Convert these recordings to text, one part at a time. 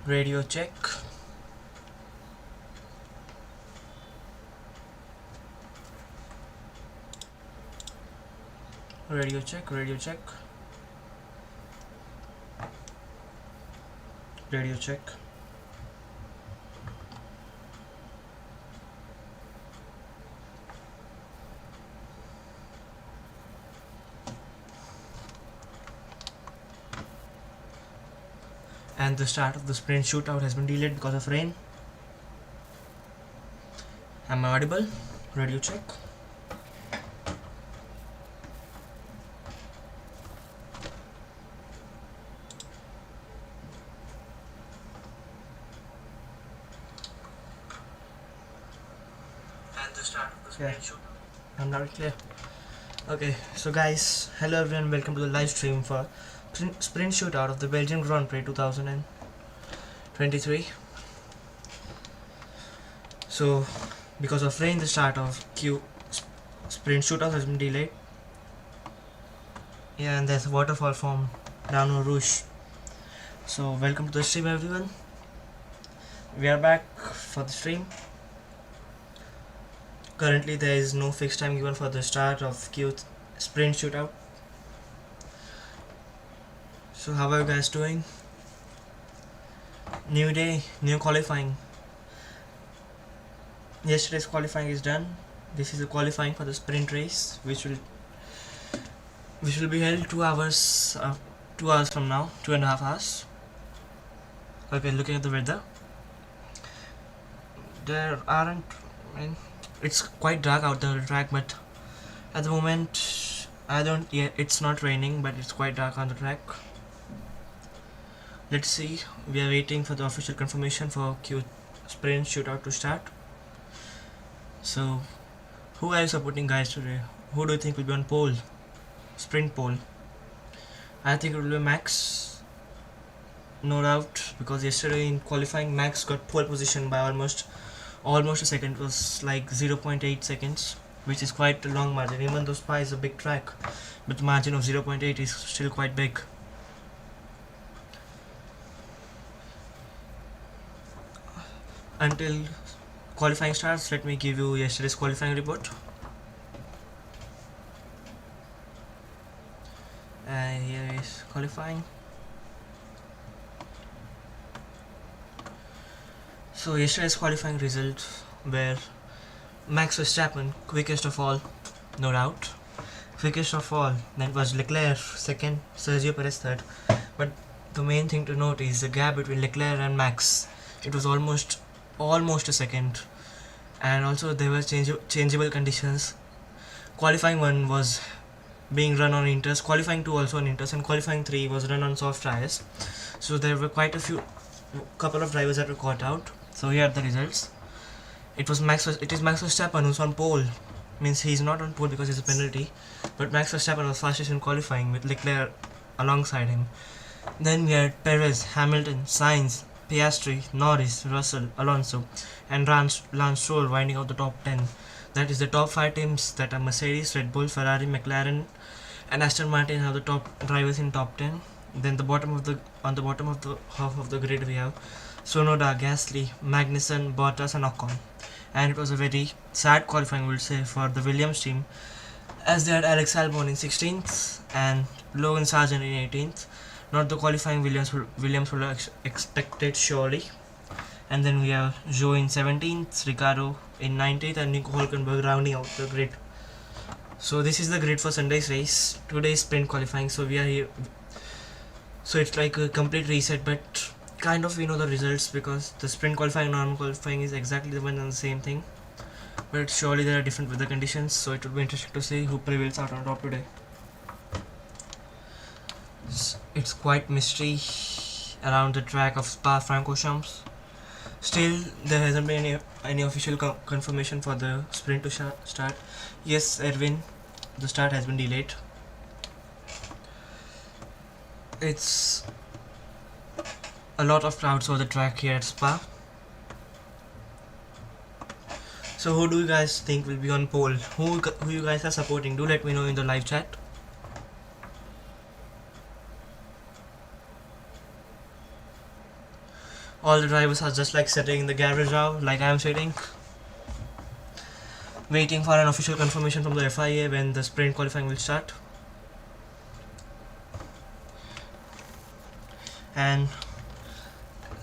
Radio check. Radio check. Radio check. Radio check. And the start of the sprint shootout has been delayed because of rain. Am I audible? Radio check. And the start of the sprint shootout. I'm not clear. Okay, so guys, hello everyone, welcome to the live stream for sprint shootout of the Belgian Grand Prix 2023. So, because of rain, the start of sprint shootout has been delayed. Yeah, and there's a waterfall from Down Rouge. So, welcome to the stream, everyone. We are back for the stream. Currently, there is no fixed time given for the start of sprint shootout. So, how are you guys doing? New day, new qualifying. Yesterday's qualifying is done. This is the qualifying for the sprint race, which will be held 2 hours, 2 hours from now, 2.5 hours. Okay, looking at the weather, there aren't. It's quite dark out the track, but at the moment, it's not raining, but it's quite dark on the track. Let's see. We are waiting for the official confirmation for sprint shootout to start. So, who are you supporting, guys, today? Who do you think will be on pole? Sprint pole. I think it will be Max. No doubt, because yesterday in qualifying, Max got pole position by almost a second. It was like 0.8 seconds, which is quite a long margin. Even though Spa is a big track, but the margin of 0.8 is still quite big. Until qualifying starts, let me give you yesterday's qualifying report. Here is qualifying. So yesterday's qualifying results were Max Verstappen quickest of all, no doubt. Quickest of all, that was Leclerc second, Sergio Perez third. But the main thing to note is the gap between Leclerc and Max. It was almost a second, and also there were changeable conditions. Qualifying 1 was being run on inters, qualifying 2 also on inters, and qualifying 3 was run on soft tires. So there were quite a couple of drivers that were caught out. So here are the results. It is Max Verstappen who's on pole. Means he's not on pole because it's a penalty, but Max Verstappen was fastest in qualifying with Leclerc alongside him. Then we had Perez, Hamilton, Sainz, Piastri, Norris, Russell, Alonso, and Lance Stroll winding out the top 10. That is the top 5 teams that are Mercedes, Red Bull, Ferrari, McLaren, and Aston Martin have the top drivers in top 10. Then on the bottom of the half of the grid we have Sonoda, Gasly, Magnussen, Bottas, and Ocon. And it was a very sad qualifying, we'll say, for the Williams team, as they had Alex Albon in 16th and Logan Sargent in 18th. Not the qualifying Williams would have expected, surely. And then we have Zhou in 17th, Ricciardo in 19th, and Nico Hülkenberg rounding out the grid. So this is the grid for Sunday's race. Today's sprint qualifying, so we are here. So it's like a complete reset, but kind of we know the results because the sprint qualifying and normal qualifying is exactly the one and the same thing. But surely there are different weather conditions, so it would be interesting to see who prevails out on top today. It's quite mystery around the track of Spa-Francorchamps. Still, there hasn't been any official confirmation for the sprint to start. Yes, Erwin, the start has been delayed. It's a lot of crowds over the track here at Spa. So who do you guys think will be on pole? Who you guys are supporting? Do let me know in the live chat. All the drivers are just like sitting in the garage now, like I am sitting, waiting for an official confirmation from the FIA when the sprint qualifying will start. And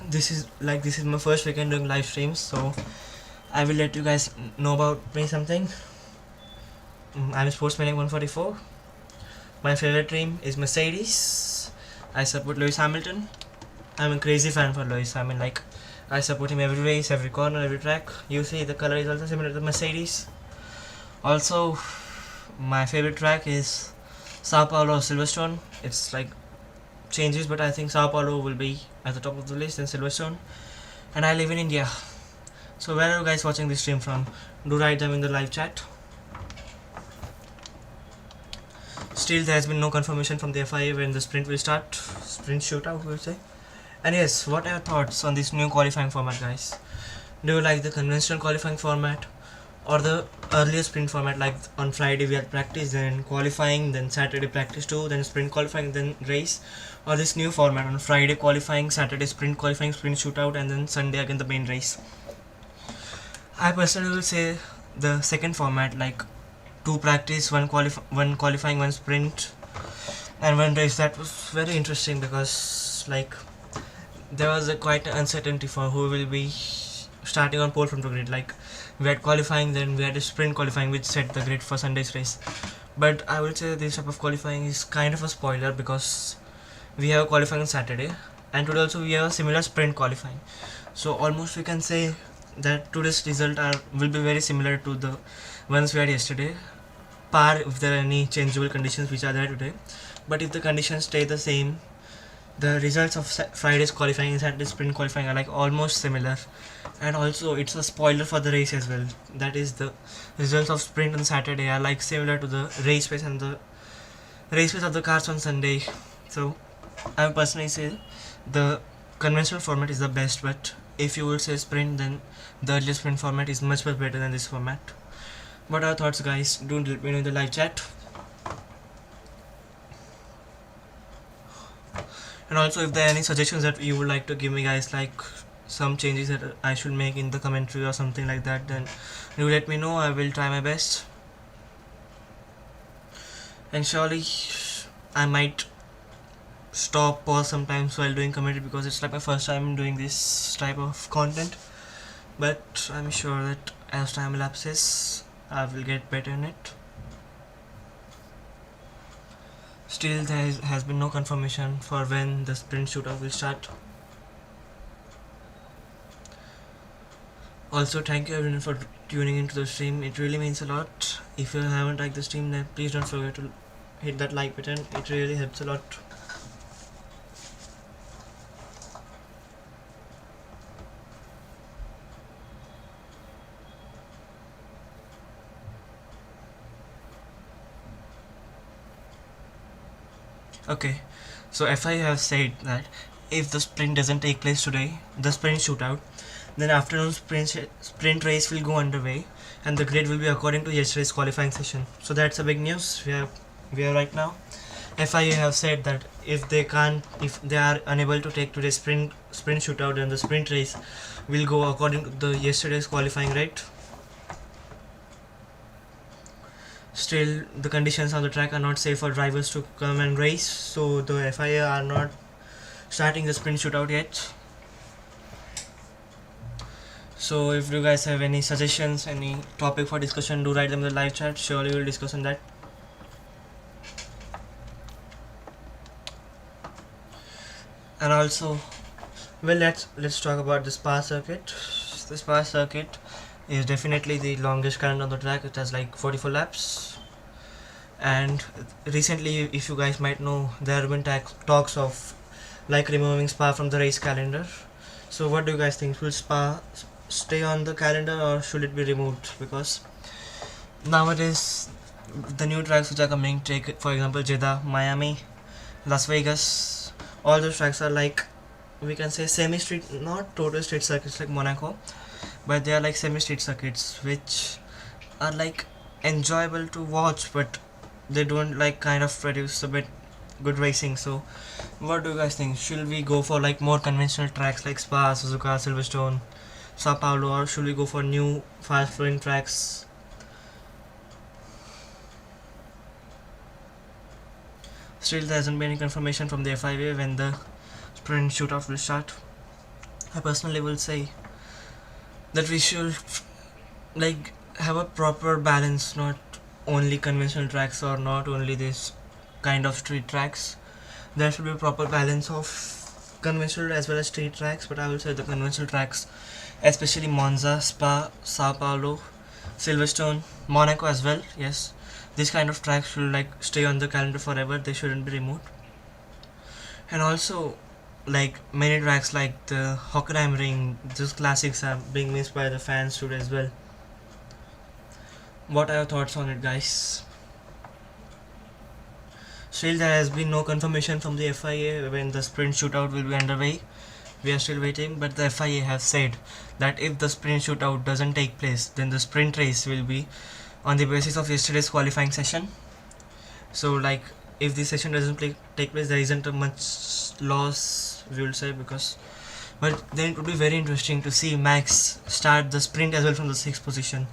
this is my first weekend doing live streams, so I will let you guys know about me something. I'm Sportsmaniac 144. My favorite team is Mercedes. I support Lewis Hamilton. I'm a crazy fan for Lewis. I mean, like, I support him every race, every corner, every track. You see, the color is also similar to the Mercedes. Also, my favorite track is Sao Paulo or Silverstone. It's like changes, but I think Sao Paulo will be at the top of the list and Silverstone. And I live in India. So where are you guys watching this stream from? Do write them in the live chat. Still, there has been no confirmation from the FIA when the sprint will start. Sprint shootout, we'll say. And yes, what are your thoughts on this new qualifying format, guys? Do you like the conventional qualifying format or the earlier sprint format, like on Friday we had practice, then qualifying, then Saturday practice 2, then sprint qualifying, then race, or this new format on Friday qualifying, Saturday sprint qualifying, sprint shootout, and then Sunday again the main race? I personally will say the second format, like 2 practice, 1 qualifying, 1 sprint, and 1 race. That was very interesting because like there was a quite uncertainty for who will be starting on pole from the grid. Like we had qualifying, then we had a sprint qualifying which set the grid for Sunday's race. But I would say this type of qualifying is kind of a spoiler because we have qualifying on Saturday, and today also we have a similar sprint qualifying. So almost we can say that today's result will be very similar to the ones we had yesterday, par if there are any changeable conditions which are there today. But if the conditions stay the same, the results of Friday's qualifying and Saturday's sprint qualifying are like almost similar. And also it's a spoiler for the race as well. That is, the results of sprint on Saturday are like similar to the race pace and the race pace of the cars on Sunday. So I would personally say the conventional format is the best, but if you would say sprint, then the earlier sprint format is much better than this format. What are your thoughts, guys? Do let me know in the live chat. And also if there are any suggestions that you would like to give me, guys, like some changes that I should make in the commentary or something like that, then you let me know. I will try my best, and surely I might pause sometimes while doing commentary because it's like my first time doing this type of content. But I'm sure that as time elapses I will get better in it. Still, there has been no confirmation for when the sprint shootout will start. Also, thank you everyone for tuning into the stream. It really means a lot. If you haven't liked the stream, then please don't forget to hit that like button. It really helps a lot. Okay, so FIA have said that if the sprint doesn't take place today, the sprint shootout, then afternoon sprint race will go underway, and the grid will be according to yesterday's qualifying session. So that's a big news we are right now. FIA have said that if they are unable to take today's sprint shootout, then the sprint race will go according to the yesterday's qualifying rate. Still, the conditions on the track are not safe for drivers to come and race, so the FIA are not starting the sprint shootout yet. So if you guys have any suggestions, any topic for discussion, do write them in the live chat. Surely we'll discuss on that. And also, well, let's talk about the Spa circuit. The Spa circuit is definitely the longest current on the track. It has like 44 laps. And recently, if you guys might know, there have been talks of like removing Spa from the race calendar. So what do you guys think? Will Spa stay on the calendar or should it be removed? Because nowadays the new tracks which are coming, take for example Jeddah, Miami, Las Vegas, all those tracks are like, we can say semi-street, not total street circuits like Monaco, but they are like semi-street circuits which are like enjoyable to watch, but they don't like kind of produce a bit good racing. So what do you guys think? Should we go for like more conventional tracks like Spa, Suzuka, Silverstone, Sao Paulo, or should we go for new fast flowing tracks? Still, there hasn't been any confirmation from the FIA when the sprint shootout will start. I personally will say that we should like have a proper balance, not only conventional tracks or not only this kind of street tracks. There should be a proper balance of conventional as well as street tracks, but I will say the conventional tracks, especially Monza, Spa, Sao Paulo, Silverstone, Monaco as well. Yes, this kind of tracks should like stay on the calendar forever. They shouldn't be removed. And also, like many tracks like the Hockenheim Ring, those classics are being missed by the fans too as well. What are your thoughts on it, guys? Still, there has been no confirmation from the FIA when the sprint shootout will be underway. We are still waiting, but the FIA have said that if the sprint shootout doesn't take place, then the sprint race will be on the basis of yesterday's qualifying session. So, like, if this session doesn't take place, there isn't a much loss, we will say, because. But then it would be very interesting to see Max start the sprint as well from the 6th position.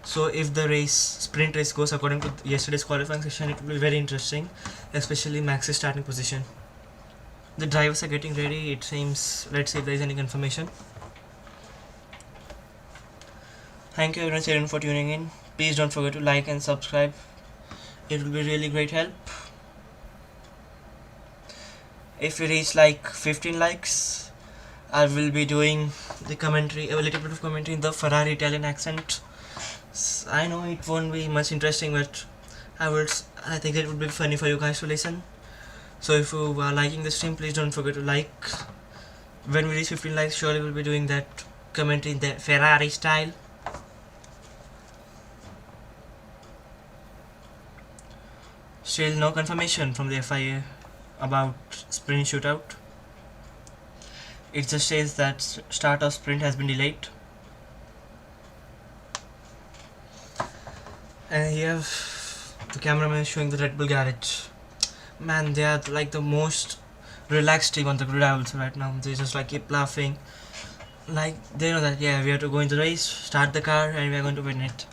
So if the sprint race goes according to yesterday's qualifying session, it will be very interesting, especially Max's starting position. The drivers are getting ready, it seems. Let's see if there is any confirmation. Thank you everyone for tuning in. Please don't forget to like and subscribe. It will be really great help. If we reach like 15 likes, I will be doing the commentary, a little bit of commentary in the Ferrari Italian accent. I know it won't be much interesting, but I think it would be funny for you guys to listen. So if you are liking the stream, please don't forget to like. When we reach 15 likes, surely we'll be doing that commentary in the Ferrari style. Still no confirmation from the FIA about sprint shootout. It just says that start of sprint has been delayed. And here the cameraman is showing the Red Bull garage. Man, they are like the most relaxed team on the grid, I will say right now. They just like keep laughing. Like they know that yeah, we have to go in the race, start the car, and we are going to win it.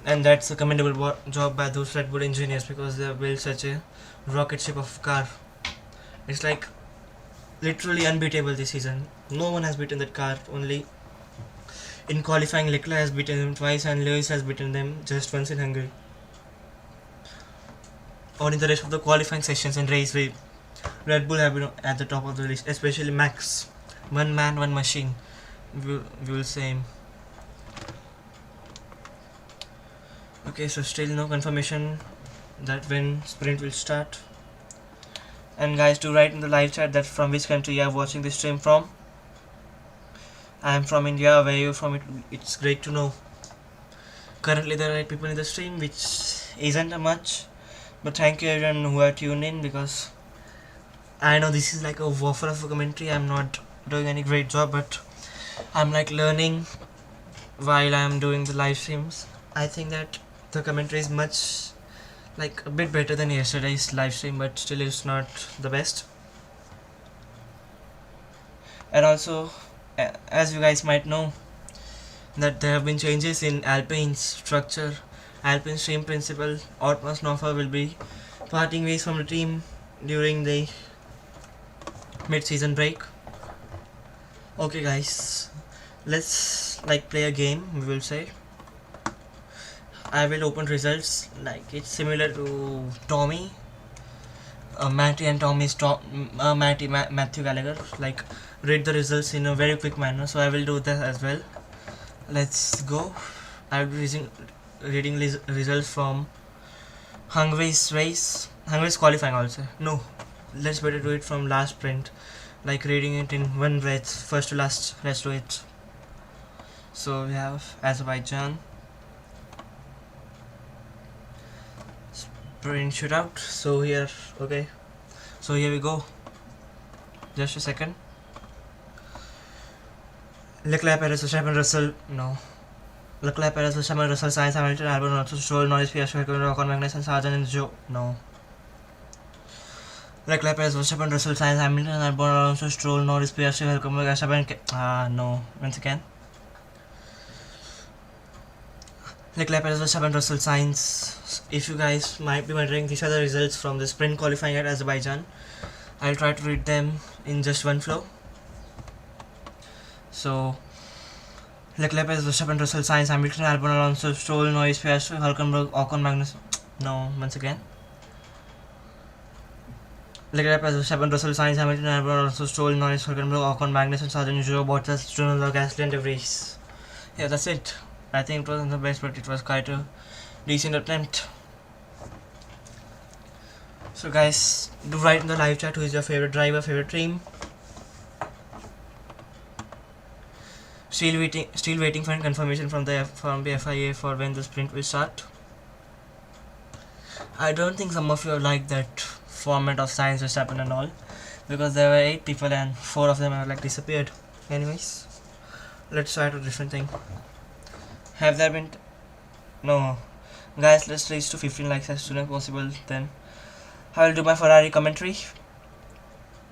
And that's a commendable job by those Red Bull engineers, because they have built such a rocket ship of car. It's like literally unbeatable this season. No one has beaten that car. Only in qualifying, Leclerc has beaten them twice and Lewis has beaten them just once in Hungary. Or in the rest of the qualifying sessions and race, Red Bull have been at the top of the list, especially Max. One man, one machine, we will say him. Okay, so still no confirmation that when sprint will start. And guys, do write in the live chat that from which country you are watching this stream from. I am from India. Where you from? It's great to know. Currently there are 8 people in the stream, which isn't much, but thank you everyone who are tuned in, because I know this is like a waffle of a commentary. I'm not doing any great job, but I'm like learning while I'm doing the live streams. I think that the commentary is much like a bit better than yesterday's live stream, but still it's not the best. And also, as you guys might know, that there have been changes in Alpine's structure. Alpine's team principal Otmar Snoffer will be parting ways from the team during the mid-season break. Okay guys, let's like play a game, we will say. I will open results, like it's similar to Tommy, Matty and Tommy's Matthew Gallagher, like read the results in a very quick manner. So I will do that as well. Let's go. I will be reading results from Hungary's race, Hungary's qualifying also. No, let's better do it from last sprint, like reading it in one breath, first to last. Let's do it. So we have Azerbaijan sprint shootout. So here, okay, so here we go. Just a second. Leclerc, Perez, Verstappen, Russell, no. Leclerc, Perez, Verstappen, Russell, Sainz, Hamilton, Albon, Alonso, Stroll, Norris, Piastri, Ocon, Magnussen, Sargent, and Joe, no. Leclerc, Perez, Verstappen, Russell, Sainz, Hamilton, Albon, Alonso, Stroll, Norris, Piastri, Hülkenberg, Verstappen, no, once again. Leclerc, Perez, Verstappen, Russell, Sainz. If you guys might be wondering, these are the results from the sprint qualifying at Azerbaijan. I'll try to read them in just one flow. So, Leclerc, Perez, Verstappen, Russell, Sainz, Hamilton, Albon, Alonso, Stroll, Norris, Piastri, Hülkenberg, Ocon, Magnus. No, once again. Leclerc, Perez, Verstappen, Russell, Sainz, Hamilton, Albon, Alonso, Stroll, Norris, Hülkenberg, Ocon, Magnus, and Sargent, Joe, Bottas, Stroll, Gasly, and De Vries. Yeah, that's it. I think it wasn't the best, but it was quite a decent attempt. So guys, do write in the live chat who is your favorite driver, favorite team. Still waiting for confirmation from the FIA for when the sprint will start. I don't think some of you like that format of Sainz, Verstappen and all, because there were 8 people and 4 of them have like disappeared. Anyways, let's try a different thing. Have there been no guys, let's reach to 15 likes as soon as possible, then I will do my Ferrari commentary.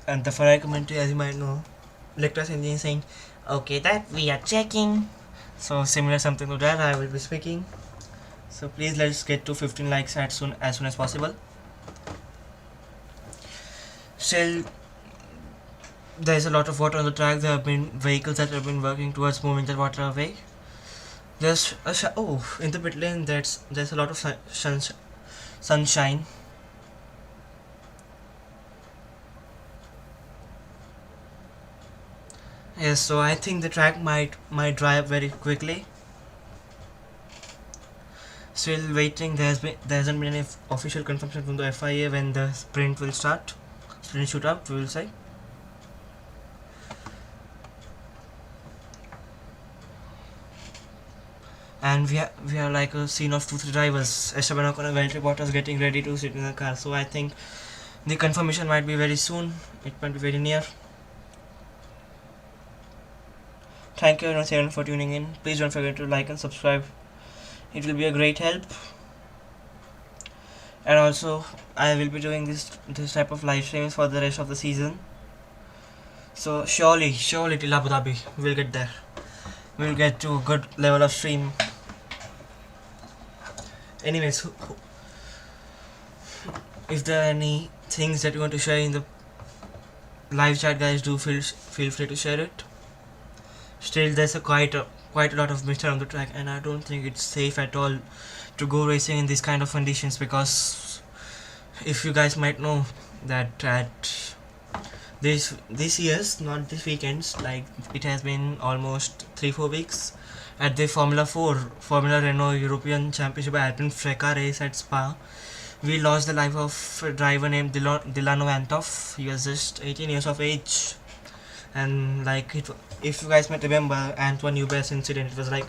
And the Ferrari commentary, as you might know, Leclerc's engine saying, okay, that we are checking. So similar something to that I will be speaking. So please let's get to 15 likes as soon as possible. Still, there is a lot of water on the track. There have been vehicles that have been working towards moving that water away. There's in the pit lane there's a lot of sunshine. Yes, so I think the track might dry up very quickly. Still waiting. There hasn't been any official confirmation from the FIA when the sprint will start. Sprint shootout, we will say. And we are like a scene of 2-3 drivers. Esteban Ocon and Valtteri Bottas getting ready to sit in the car. So I think the confirmation might be very soon. It might be very near. Thank you everyone for tuning in. Please don't forget to like and subscribe. It will be a great help. And also, I will be doing this type of live streams for the rest of the season. So surely till Abu Dhabi we'll get there. We'll get to a good level of stream. Anyways, if there are any things that you want to share in the live chat, guys, do feel free to share it. Still, there's quite a lot of mixture on the track, and I don't think it's safe at all to go racing in these kind of conditions, because if you guys might know that at this year's, not this weekends, like it has been almost 3-4 weeks at the Formula Renault European Championship Alpine Freca race at Spa, we lost the life of a driver named Delano Antov. He was just 18 years of age, and like if you guys might remember Antoine Hubert's incident, it was like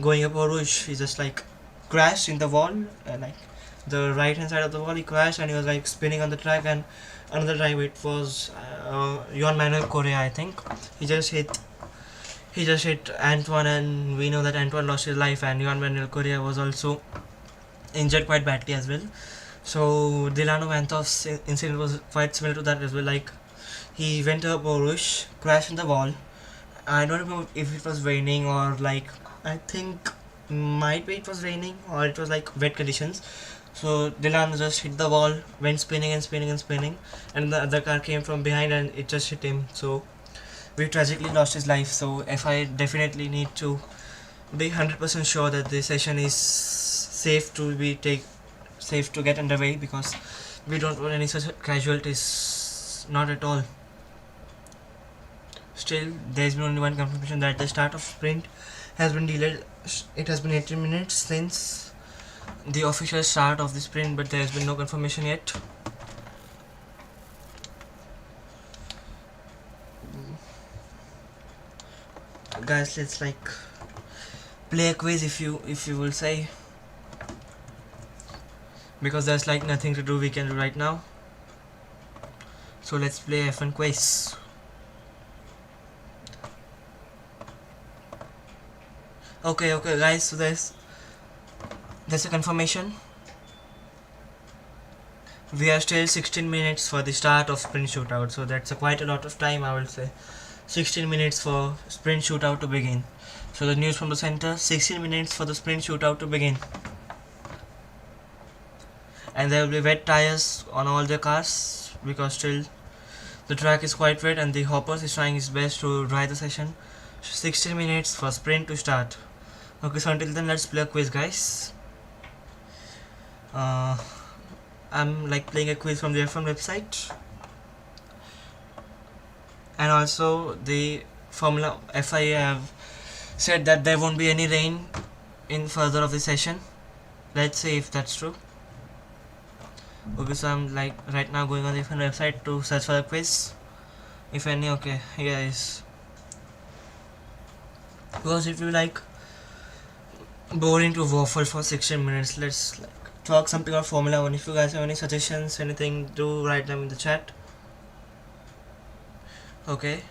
going up a rouge. He just like crashed in the wall, like the right hand side of the wall he crashed, and he was like spinning on the track. And another driver, it was Juan Manuel Correa, I think, he just hit Antoine, and we know that Antoine lost his life, and Juan Manuel Correa was also injured quite badly as well. So Delano Antov's incident was quite similar to that as well. Like he went up a rouge, crashed in the wall. I don't know if it was raining or like, I think might be it was raining or it was like wet conditions. So Delano just hit the wall, went spinning, and the other car came from behind and it just hit him. So we tragically lost his life. So FI definitely need to be 100% sure that the session is safe to get underway, because we don't want any such casualties, not at all. Still, there's been only one confirmation that the start of sprint has been delayed. It has been 18 minutes since the official start of the sprint, but there has been no confirmation yet. Guys, let's like play a quiz, if you will say, because there's like nothing to do we can do right now. So let's play F1 quiz. Okay guys, so there's a confirmation. we are still 16 minutes for the start of sprint shootout, so that's quite a lot of time, I will say. 16 minutes for sprint shootout to begin. So the news from the center, 16 minutes for the sprint shootout to begin. And there will be wet tires on all the cars because still the track is quite wet and the Hoppers is trying his best to dry the session. 16 minutes for sprint to start. Okay, so until then let's play a quiz, guys. I'm like playing a quiz from the F1 website. And also the Formula FIA have said that there won't be any rain in further of the session. Let's see if that's true. Okay, so I'm like right now going on the F1 website to search for the quiz. If any, okay, here is. Because if you like boring to waffle for 16 minutes, let's like talk something about Formula 1. If you guys have any suggestions, anything, do write them in the chat. Okay,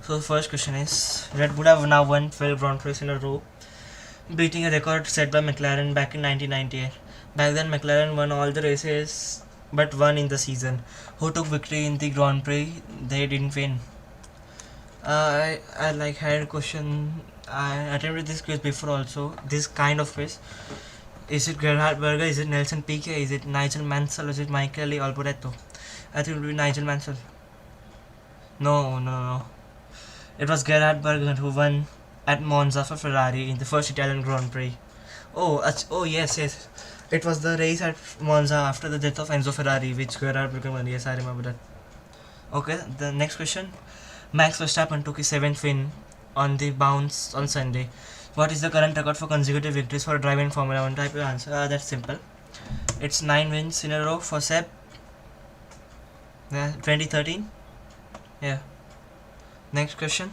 so the first question is, Red Bull have now won 12 Grand Prix in a row, beating a record set by McLaren back in 1998. Back then McLaren won all the races but one in the season. Who took victory in the Grand Prix? They didn't win. I like had a question. I attempted this quiz before also. This kind of quiz. Is it Gerhard Berger? Is it Nelson Piquet? Is it Nigel Mansell? Or is it Michele Alboreto? I think it will be Nigel Mansell. No. It was Gerhard Berger who won at Monza for Ferrari in the first Italian Grand Prix. Oh yes. It was the race at Monza after the death of Enzo Ferrari, which Gerhard Berger won. Yes, I remember that. Okay, the next question. Max Verstappen took his 7th win on the bounce on Sunday. What is the current record for consecutive victories for a driver in Formula 1? Type your answer. That's simple. It's 9 wins in a row for Seb. Yeah, 2013. Yeah. Next question.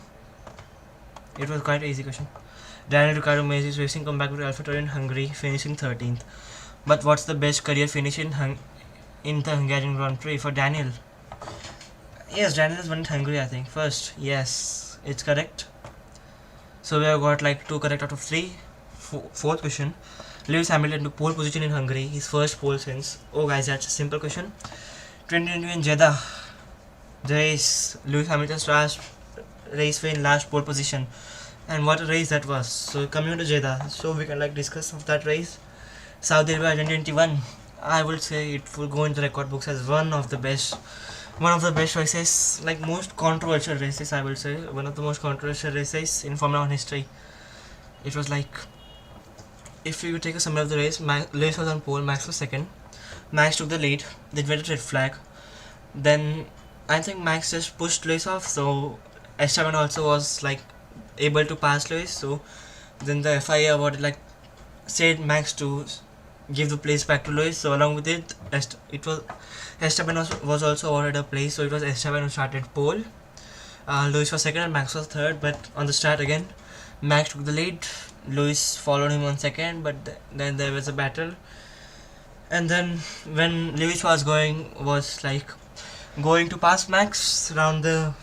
It was quite an easy question. Daniel Ricciardo made his racing comeback with AlphaTauri in Hungary, finishing 13th. But what's the best career finish in the Hungarian Grand Prix for Daniel? Yes, Daniel has won in Hungary, I think. First, yes, it's correct. So we have got like 2 correct out of 3. Fourth question. Lewis Hamilton took pole position in Hungary, his first pole since. Oh guys, that's a simple question. 2020 in Jeddah, the race, Lewis Hamilton's last race win, last pole position. And what a race that was. So coming to Jeddah, so we can like discuss of that race. Saudi Arabia 2021, I would say it will go into record books as one of the best races, like most controversial races, I will say. One of the most controversial races in Formula 1 history. It was like, if you take a summary of the race, Lewis was on pole, Max was second. Max took the lead, they went a red flag. Then I think Max just pushed Lewis off, so Esteban also was like able to pass Lewis. So then the FIA awarded like said Max to give the place back to Lewis. So along with it, Esteban was also awarded a place. So it was Esteban who started pole. Lewis was second and Max was third. But on the start again, Max took the lead. Lewis followed him on second. But then there was a battle. And then when Lewis was going to pass Max around the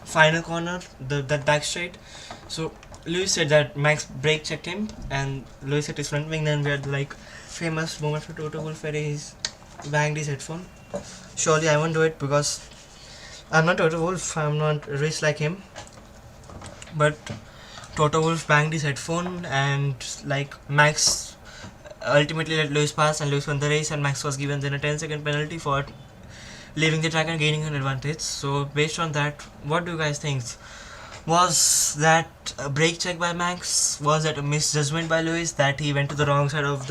final corner, that back straight. So Lewis said that Max brake checked him and Lewis hit his front wing. Then we had like famous moment for Toto Wolff where he's banged his headphone. Surely I won't do it because I'm not Toto Wolff, I'm not rich like him. But Toto Wolff banged his headphone and like Max ultimately let Lewis pass and Lewis won the race, and Max was given then a 10-second penalty for leaving the track and gaining an advantage. So based on that, what do you guys think? Was that a brake check by Max? Was that a misjudgment by Lewis that he went to the wrong side of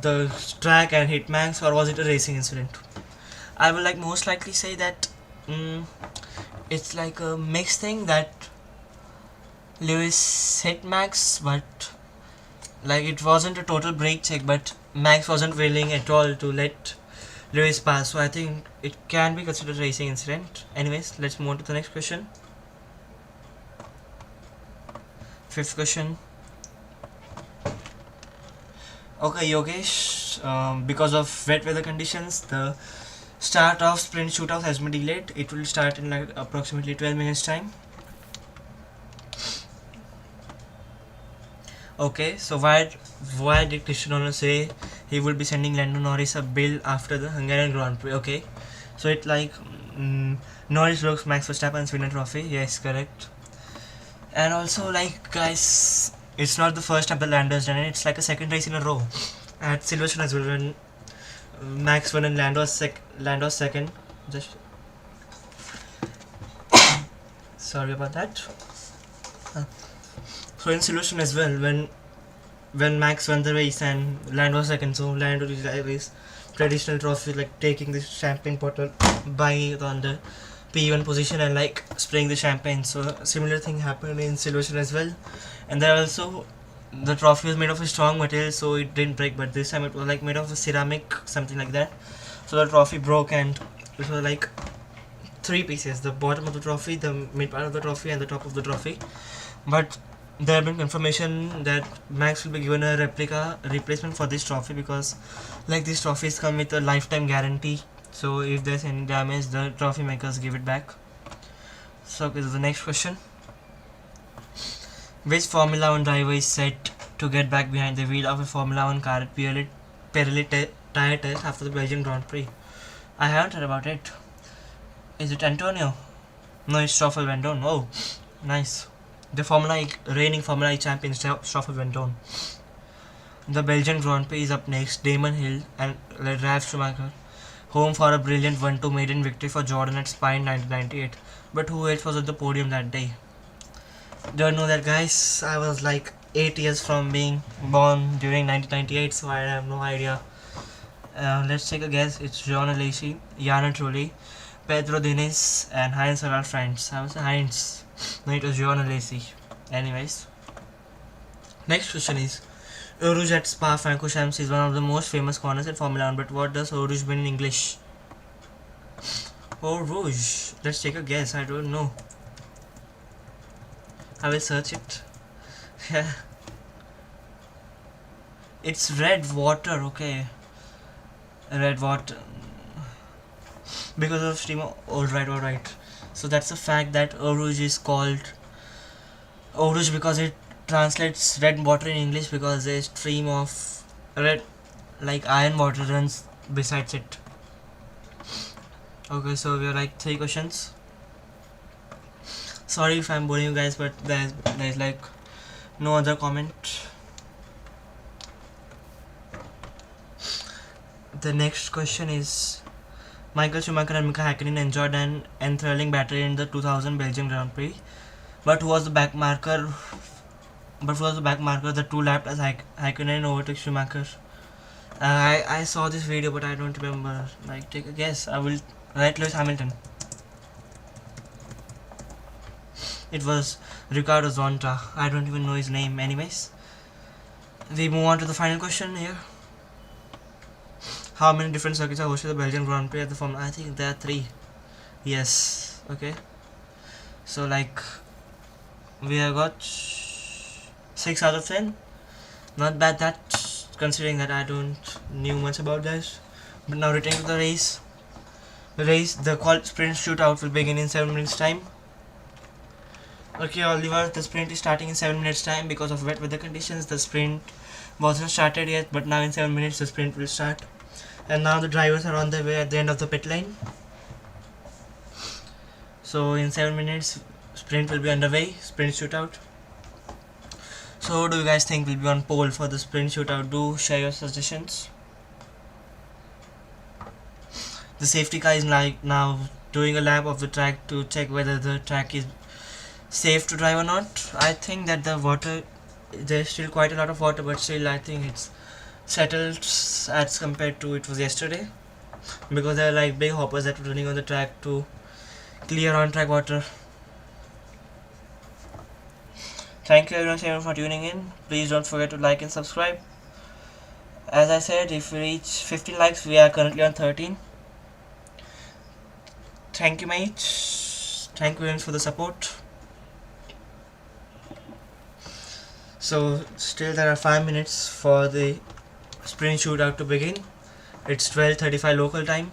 the track and hit Max, or was it a racing incident? I will like most likely say that it's like a mixed thing, that Lewis hit Max, but like it wasn't a total brake check, but Max wasn't willing at all to let Lewis pass. So I think it can be considered a racing incident. Anyways, let's move on to the next question. Fifth question. Okay, Yogesh, because of wet weather conditions, the start of sprint shootout has been delayed. It will start in like approximately 12 minutes time. Okay, so why did Cristiano Ronaldo say he will be sending Lando Norris a bill after the Hungarian Grand Prix. Okay, so it like Norris broke Max Verstappen's winner trophy. Yes, correct. And also, like, guys, it's not the first time the Lando has done it. It's like a second race in a row at Silverstone as well, when Max won and Lando was second. Just sorry about that. So in Silverstone as well, when Max won the race and Lando was second, so Lando did his traditional trophy, like taking the champagne bottle, buying it on the P1 position and like spraying the champagne. So a similar thing happened in Silverstone as well. And there also, the trophy was made of a strong material, so it didn't break, but this time it was like made of a ceramic, something like that. So the trophy broke, and it was like three pieces: the bottom of the trophy, the mid part of the trophy, and the top of the trophy. But there have been confirmation that Max will be given a replacement for this trophy, because like these trophies come with a lifetime guarantee. So if there's any damage, the trophy makers give it back. So okay, the next question: which Formula 1 driver is set to get back behind the wheel of a Formula 1 car at Pirelli tire test after the Belgian Grand Prix? I haven't heard about it. Is it Antonio? No, it's Stoffel Vandoorne. Oh, nice. The reigning Formula E champion Stoffel Vandoorne. The Belgian Grand Prix is up next. Damon Hill and Ralf Schumacher home for a brilliant 1-2 maiden victory for Jordan at Spa in 1998. But who else was at the podium that day? Don't know that, guys. I was like 8 years from being born during 1998, so I have no idea. Let's take a guess. It's John Alesi, Jana Trulli, Pedro Diniz, and Heinz Harald Frenz. I was Heinz. No, it was John Alesi. Anyways, next question is: Eau Rouge at Spa-Francorchamps is one of the most famous corners in Formula 1, but what does Eau Rouge mean in English? Eau Rouge. Let's take a guess. I don't know. I will search it. Yeah. It's red water, okay. Red water. Because of steam. Alright. So that's the fact that Eau Rouge is called Eau Rouge because it translates red water in English, because a stream of red, like iron water, runs besides it. Okay, so we are like 3 questions. Sorry if I'm boring you guys, but there's like no other comment. The next question is: Michael Schumacher and Mika Häkkinen enjoyed an enthralling battle in the 2000 Belgian Grand Prix, but who was the back marker? The 2 lapped as Häkkinen overtook Schumacher. I saw this video, but I don't remember. Like, take a guess. I will write Lewis Hamilton. It was Ricardo Zonta. I don't even know his name. Anyways, we move on to the final question here. How many different circuits are hosted the Belgian Grand Prix at the Formula? I think there are 3. Yes. Okay. So like, we have got 6 out of 10. Not bad, that, considering that I don't knew much about this. But now returning to the race. The sprint shootout will begin in 7 minutes time. Okay, Oliver, the sprint is starting in 7 minutes time. Because of wet weather conditions, the sprint wasn't started yet, but now in 7 minutes the sprint will start. And now the drivers are on their way at the end of the pit lane. So in 7 minutes sprint will be underway, sprint shootout. So who do you guys think will be on pole for the sprint shootout? Do share your suggestions. The safety car is like now doing a lap of the track to check whether the track is safe to drive or not. I think that the water, there's still quite a lot of water, but still I think it's settled as compared to it was yesterday, because there are like big hoppers that were running on the track to clear on track water. Thank you everyone for tuning in. Please don't forget to like and subscribe. As I said, if we reach 15 likes, we are currently on 13. Thank you, mate. Thank you for the support. So still there are 5 minutes for the sprint shootout to begin. It's 12:35 local time.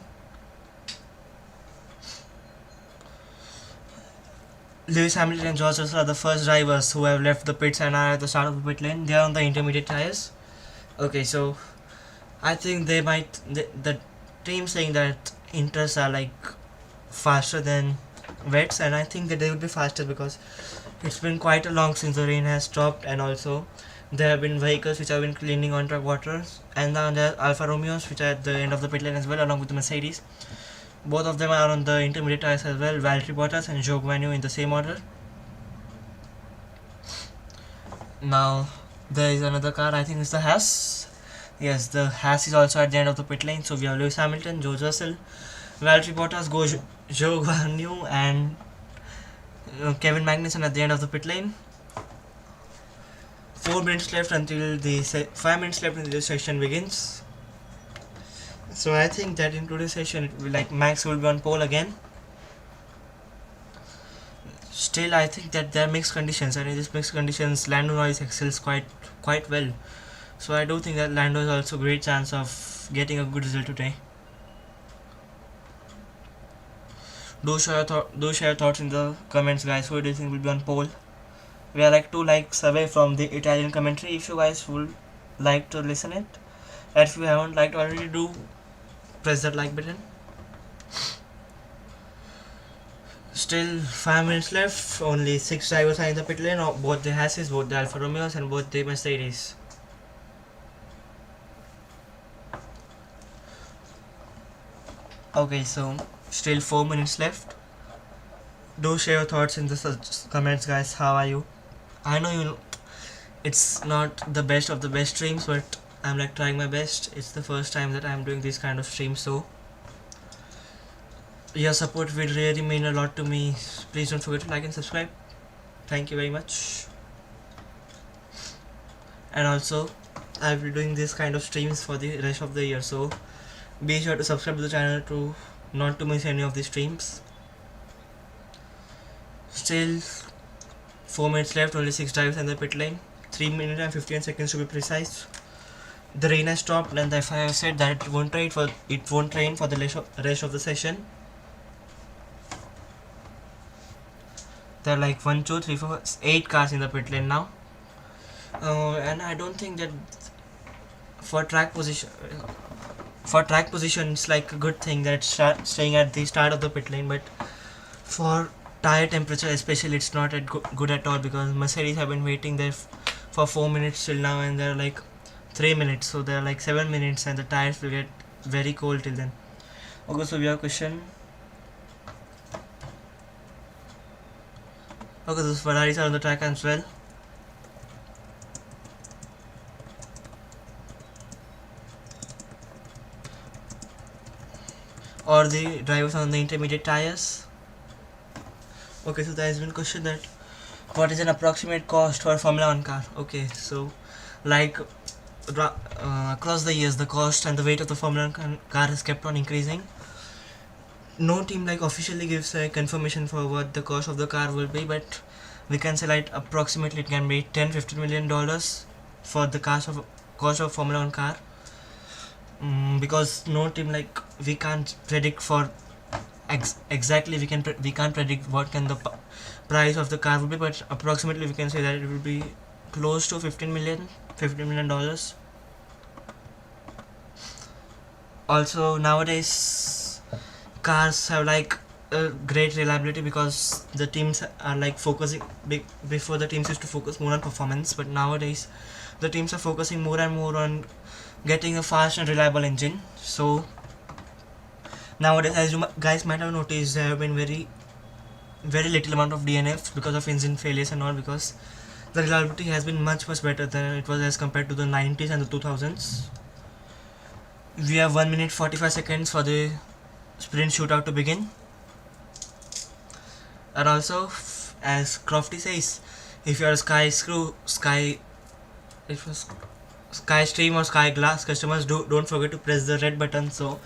Lewis Hamilton and George Russell are the first drivers who have left the pits and are at the start of the pit lane. They are on the intermediate tires. Okay, so I think they might the team saying that Inters are like faster than Wets, and I think that they will be faster because it's been quite a long since the rain has stopped, and also there have been vehicles which have been cleaning on track waters, and now there are Alfa Romeos which are at the end of the pit lane as well, along with the Mercedes. Both of them are on the intermediate tires as well, Valtteri Bottas and Joe Guanyu in the same order. Now there is another car, I think it's the Haas. Yes, the Haas is also at the end of the pit lane, so we have Lewis Hamilton, George Russell, Valtteri Bottas, Joe Guanyu, and Kevin Magnussen at the end of the pit lane. 4 minutes left until the 5 minutes left until the session begins. So I think that in today's session it will be like Max will be on pole again. Still, I think that there are mixed conditions, and in these mixed conditions, Lando Norris excels quite well. So I do think that Lando has also a great chance of getting a good result today. Do share your thoughts in the comments, guys. Who do you think will be on pole? We are like 2 likes away from the Italian commentary. If you guys would like to listen it, and if you haven't liked already, do press that like button. Still 5 minutes left. Only 6 drivers are in the pit lane. Both the Hasses, both the Alfa Romeos, and both the Mercedes. Okay, so still 4 minutes left. Do share your thoughts in the comments, guys. How are you? I know it's not the best of the best streams, but I'm like trying my best. It's the first time that I'm doing this kind of stream, so your support will really mean a lot to me. Please don't forget to like and subscribe. Thank you very much. And also, I'll be doing this kind of streams for the rest of the year, so be sure to subscribe to the channel to not to miss any of the streams. Still 4 minutes left, only 6 drivers in the pit lane. 3 minutes and 15 seconds to be precise. The rain has stopped, and the FIA said that it won't rain for the rest of the session. There are like 1, 2, 3, 4, 8 cars in the pit lane now. And I don't think that for track position it's like a good thing that staying at the start of the pit lane, but for tire temperature especially it's not good at all, because Mercedes have been waiting there for 4 minutes till now, and they're like 3 minutes, so they're like 7 minutes, and the tires will get very cold till then. Okay, so we have a question. Okay, those Ferraris are on the track as well. Or the drivers on the intermediate tires. Okay, so there has been a question that what is an approximate cost for a Formula 1 car? Okay, so like across the years the cost and the weight of the Formula 1 car has kept on increasing. No team like officially gives a confirmation for what the cost of the car will be, but we can say like approximately it can be $10-15 million for the cost of Formula 1 car. Because no team, like we can't predict for exactly, we can't predict what can the price of the car will be, but approximately we can say that it will be close to $15 million. Also nowadays cars have like a great reliability, because the teams are like focusing before the teams used to focus more on performance, but nowadays the teams are focusing more and more on getting a fast and reliable engine. So nowadays, as you guys might have noticed, there have been very little amount of DNFs because of engine failures and all, because the reliability has been much better than it was as compared to the 90s and the 2000s. We have 1 minute 45 seconds for the sprint shootout to begin. And also, as Crofty says, if you are a Sky Stream or Sky Glass customers, don't forget to press the red button. So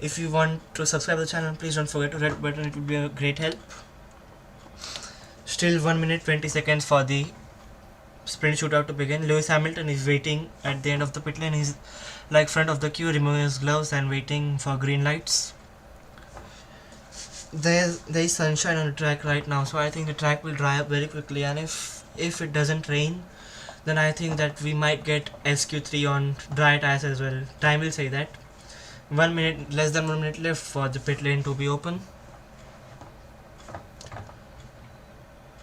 if you want to subscribe to the channel, please don't forget to red button, it will be a great help. Still 1 minute 20 seconds for the sprint shootout to begin. Lewis Hamilton is waiting at the end of the pit lane. He's like front of the queue, removing his gloves and waiting for green lights. There is sunshine on the track right now, so I think the track will dry up very quickly, and if it doesn't rain, then I think that we might get SQ3 on dry tires as well. Time will say that. 1 minute, less than 1 minute left for the pit lane to be open.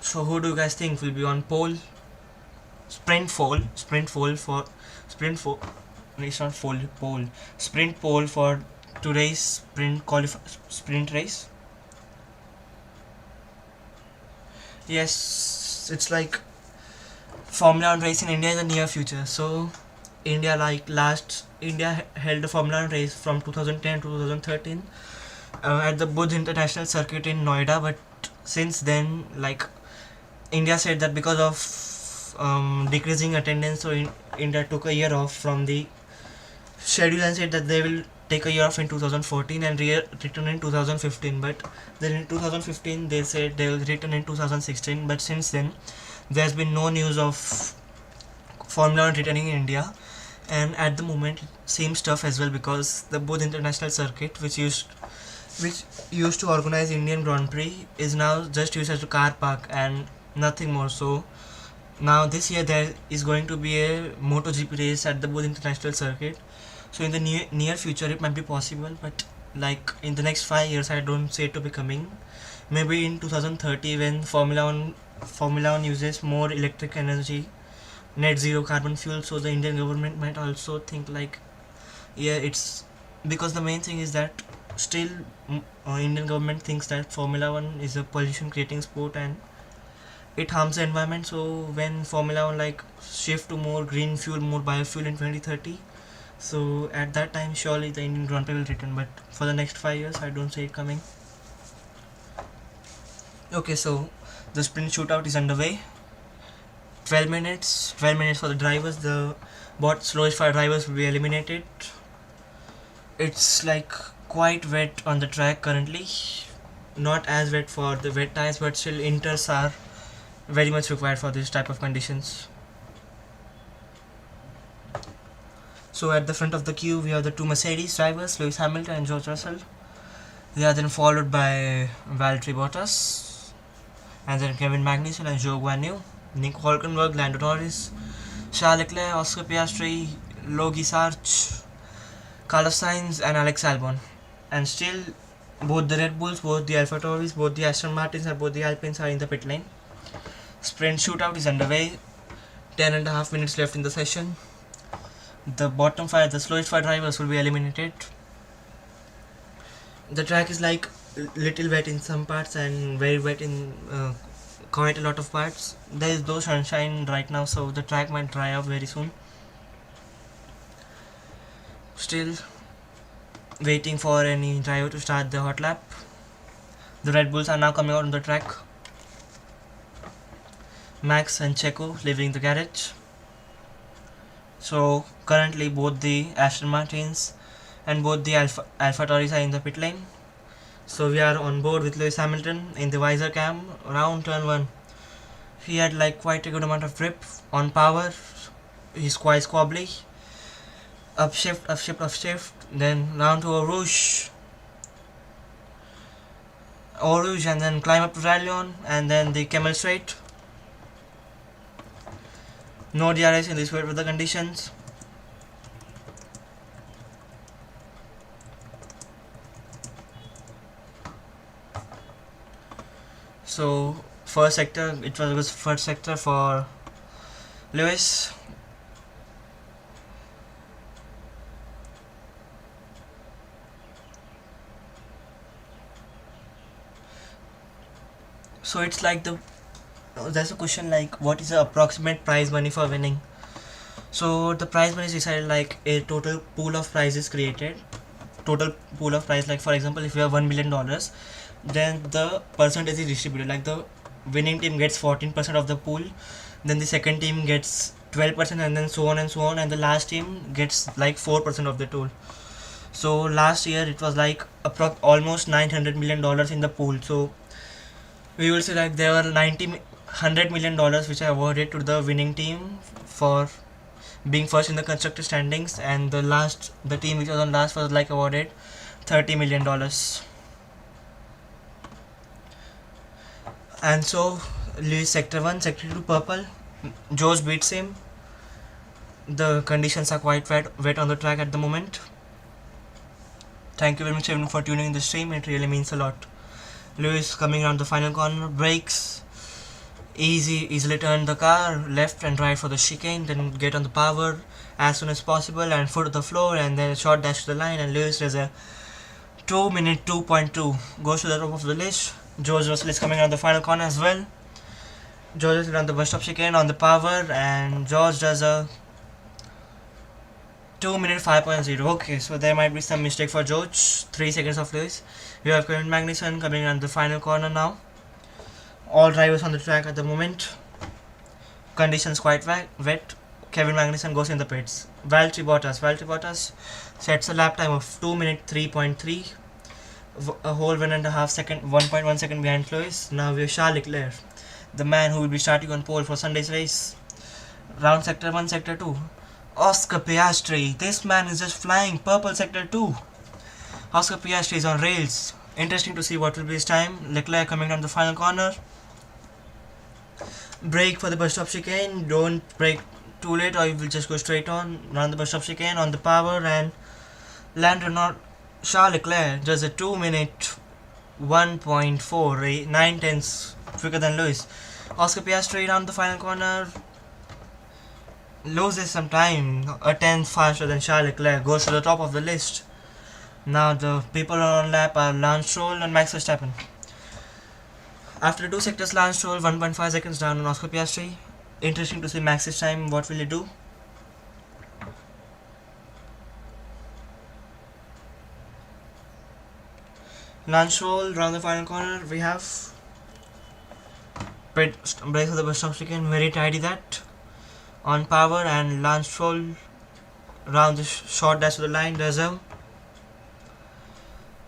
So who do you guys think will be on pole? Sprint pole for it's not pole. Sprint pole for today's sprint race. Yes, it's like Formula 1 race in India in the near future. So India held a Formula 1 race from 2010 to 2013 at the Budh International Circuit in Noida, but since then, like, India said that because of decreasing attendance, so India took a year off from the schedule and said that they will take a year off in 2014 and return in 2015. But then in 2015 they said they will return in 2016. But since then, there's been no news of Formula 1 returning in India, and at the moment seems tough as well, because the Budh International Circuit, which used to organize Indian Grand Prix, is now just used as a car park and nothing more. So now this year there is going to be a MotoGP race at the Budh International Circuit. So in the near future it might be possible, but like in the next 5 years I don't see it to be coming. Maybe in 2030, when Formula 1 uses more electric energy, net zero carbon fuel, so the Indian government might also think like, yeah, it's because the main thing is that still Indian government thinks that Formula 1 is a pollution creating sport and it harms the environment. So when Formula 1 like shift to more green fuel, more biofuel in 2030, so at that time surely the Indian Grand Prix will return, but for the next 5 years I don't see it coming. Okay, so the sprint shootout is underway. 12 minutes for the drivers. The slowest 5 drivers will be eliminated. It's like quite wet on the track currently, not as wet for the wet tires, but still inters are very much required for this type of conditions. So at the front of the queue we have the 2 Mercedes drivers, Lewis Hamilton and George Russell. They are then followed by Valtteri Bottas, and then Kevin Magnussen and Zhou Guanyu, Nico Hülkenberg, Lando Norris, Charles Leclerc, Oscar Piastri, Logie Sarge, Carlos Sainz and Alex Albon. And still both the Red Bulls, both the Alfa Tauris, both the Aston Martins and both the Alpines are in the pit lane. Sprint shootout is underway. 10.5 minutes left in the session. The bottom 5, the slowest 5 drivers will be eliminated. The track is like little wet in some parts and very wet in quite a lot of parts. There is no sunshine right now, so the track might dry up very soon. Still waiting for any driver to start the hot lap. The Red Bulls are now coming out on the track. Max and Checo leaving the garage. So currently both the Aston Martins and both the Alfa Tauris are in the pit lane. So we are on board with Lewis Hamilton in the visor cam. Around turn 1, he had like quite a good amount of grip on power. He's quite squabbly. Upshift. Then round to Eau Rouge, and then climb up to Rallion, and then the Camel Straight. No DRS in this wet weather conditions. So first sector, it was first sector for Lewis. So it's like there's a question like, what is the approximate prize money for winning? So the prize money is decided like a total pool of prizes created. Total pool of prize, like for example, if you have $1 million, then the percentage is distributed. Like the winning team gets 14% of the pool, then the second team gets 12%, and then so on and so on, and the last team gets like 4% of the total. So last year it was like almost $900 million in the pool. So we will say like there were $100 million which are awarded to the winning team for being first in the constructor standings, and the team which was on last was like awarded $30 million. And so Lewis sector 1, sector 2 purple, George beats him, The conditions are quite wet on the track at the moment. Thank you very much everyone for tuning in the stream, it really means a lot. Lewis coming around the final corner, brakes, easily turn the car left and right for the chicane, then get on the power as soon as possible and foot to the floor, and then a short dash to the line, and Lewis does a 2 minute 2.2, goes to the top of the list. George Russell is coming around the final corner as well. George is on the bus stop chicane on the power, and George does a 2 minute 5.0. Okay, so there might be some mistake for George. 3 seconds of Lewis. We have Kevin Magnussen coming around the final corner now. All drivers on the track at the moment. Conditions quite wet. Kevin Magnussen goes in the pits. Valtteri Bottas sets a lap time of 2 minute 3.3. A whole 1.5 second, 1.1 second behind Lewis. Now we have Charles Leclerc, the man who will be starting on pole for Sunday's race. Round sector 1, sector 2. Oscar Piastri, this man is just flying. Purple sector 2. Oscar Piastri is on rails. Interesting to see what will be his time. Leclerc coming down the final corner. Brake for the bus stop chicane. Don't brake too late or you will just go straight on. Round the bus stop chicane on the power, and Lando not Charles Leclerc does a 2 minute 1.4, 9 tenths quicker than Lewis. Oscar Piastri round the final corner loses some time, a tenth faster than Charles Leclerc, goes to the top of the list. Now the people on lap are Lance Stroll and Max Verstappen. After 2 sectors, Lance Stroll 1.5 seconds down on Oscar Piastri. Interesting to see Max's time, what will he do? Lance Stroll round the final corner, we have brake for the bus stop chicane, very tidy that. On power, and Lance Stroll round the short dash to the line does a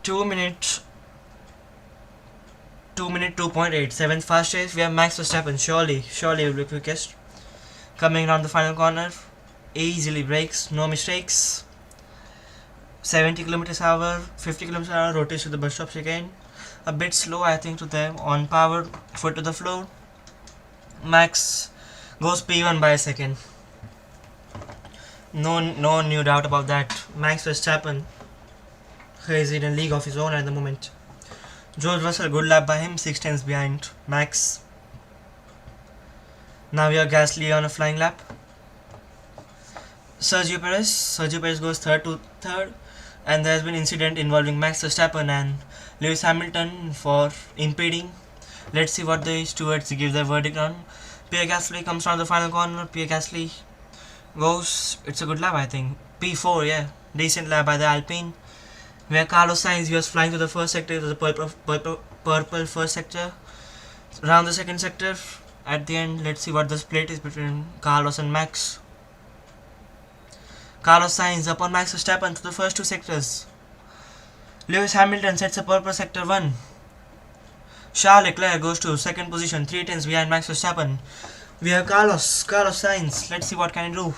2 minute 2.8, 7th fastest. We have Max Verstappen, surely will be quickest. Coming around the final corner, easily brakes, no mistakes. 70 km/h, 50 km/h, rotates to the bus stop chicane. A bit slow I think to them. On power, foot to the floor. Max goes P1 by a second. No new doubt about that. Max Verstappen, he is in a league of his own at the moment. George Russell, good lap by him, 6 tenths behind Max. Now we have Gasly on a flying lap. Sergio Perez goes third, and there has been incident involving Max Verstappen and Lewis Hamilton for impeding. Let's see what the stewards give their verdict on. Pierre Gasly comes around the final corner. Pierre Gasly goes, it's a good lap I think, P4, yeah, decent lap by the Alpine. We have Carlos Sainz, he was flying to the first sector, it was a purple first sector. Round the second sector, at the end, let's see what the split is between Carlos and Max. Carlos Sainz upon Max Verstappen to the first 2 sectors. Lewis Hamilton sets a purple sector 1. Charles Leclerc goes to second position, 3 tenths behind Max Verstappen. We have Carlos Sainz, let's see what can he do.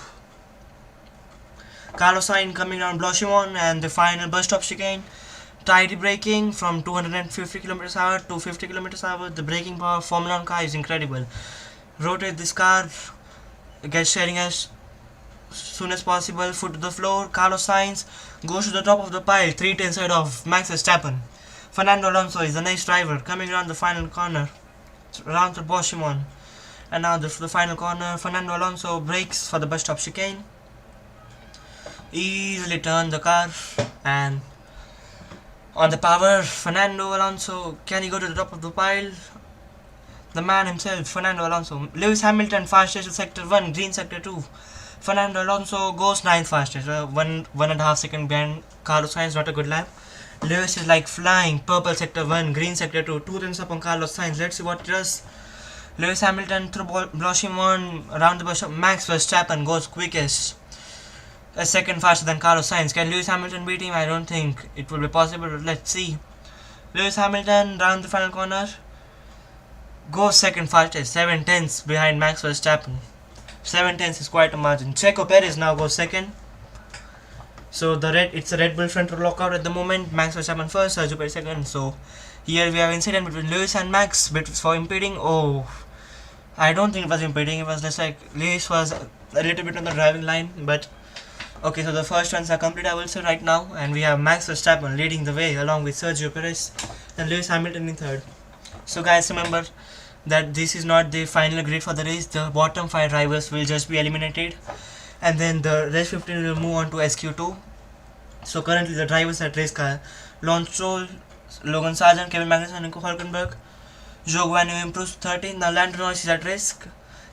Carlos Sainz coming down Blochemont and the final bus stop chicane. Tidy braking from 250 km/h to 50 km/h. The braking power of Formula 1 car is incredible. Rotate this car, get steering as soon as possible, foot to the floor. Carlos Sainz goes to the top of the pile, 3 tenths ahead of Max Verstappen. Fernando Alonso is the next driver coming around the final corner, around the Blochemont. And now the final corner, Fernando Alonso brakes for the bus stop chicane. Easily turn the car, and on the power, Fernando Alonso, can he go to the top of the pile? The man himself, Fernando Alonso. Lewis Hamilton fastest to sector 1, green sector 2. Fernando Alonso goes 9th fastest, 1.5 seconds behind Carlos Sainz, not a good lap. Lewis is like flying, purple sector 1, green sector 2, 2 tenths up on Carlos Sainz. Let's see what he does. Lewis Hamilton through Blochemont, around the bus. Max Verstappen goes quickest, a second faster than Carlos Sainz. Can Lewis Hamilton beat him? I don't think it will be possible, but let's see. Lewis Hamilton round the final corner goes second fastest, 7 tenths behind Max Verstappen. 7 tenths is quite a margin. Checo Perez now goes second. So it's a Red Bull front row lockout at the moment. Max Verstappen first, Sergio Perez second. So here we have incident between Lewis and Max for impeding. Oh, I don't think it was impeding. It was just like Lewis was a little bit on the driving line, but okay, so the first ones are complete, I will say right now, and we have Max Verstappen leading the way along with Sergio Perez and Lewis Hamilton in third. So guys, remember that this is not the final grid for the race. The bottom 5 drivers will just be eliminated, and then the race 15 will move on to SQ2. So currently the drivers at race car: Lance Stroll, Logan Sargent, Kevin Magnussen, Nico Hülkenberg. Zhou Guanyu improves to 13. Now Lando Norris is at risk.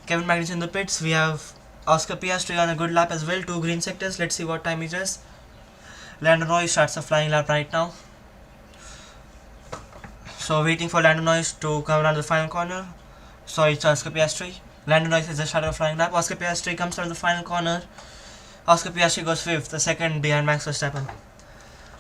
Kevin Magnussen in the pits. We have Oscar Piastri on a good lap as well. 2 green sectors. Let's see what time he does. Lando Norris starts a flying lap right now. So waiting for Lando Norris to come around the final corner. So it's Oscar Piastri. Lando Norris has just started a flying lap. Oscar Piastri comes around the final corner. Oscar Piastri goes 5th, the second behind Max Verstappen.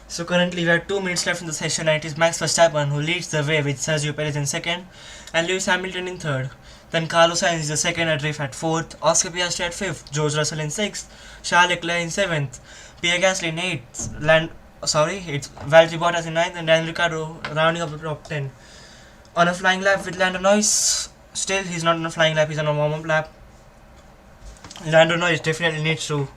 So currently we have 2 minutes left in the session, and it is Max Verstappen who leads the way with Sergio Perez in second and Lewis Hamilton in third. Then Carlos Sainz is the second at 4th, Oscar Piastri at 5th, George Russell in 6th, Charles Leclerc in 7th, Pierre Gasly in 8th, it's Valtteri Bottas in 9th, and Daniel Ricciardo rounding up the top 10. On a flying lap with Lando Norris, still he's not on a flying lap, he's on a warm-up lap. Lando Norris definitely needs to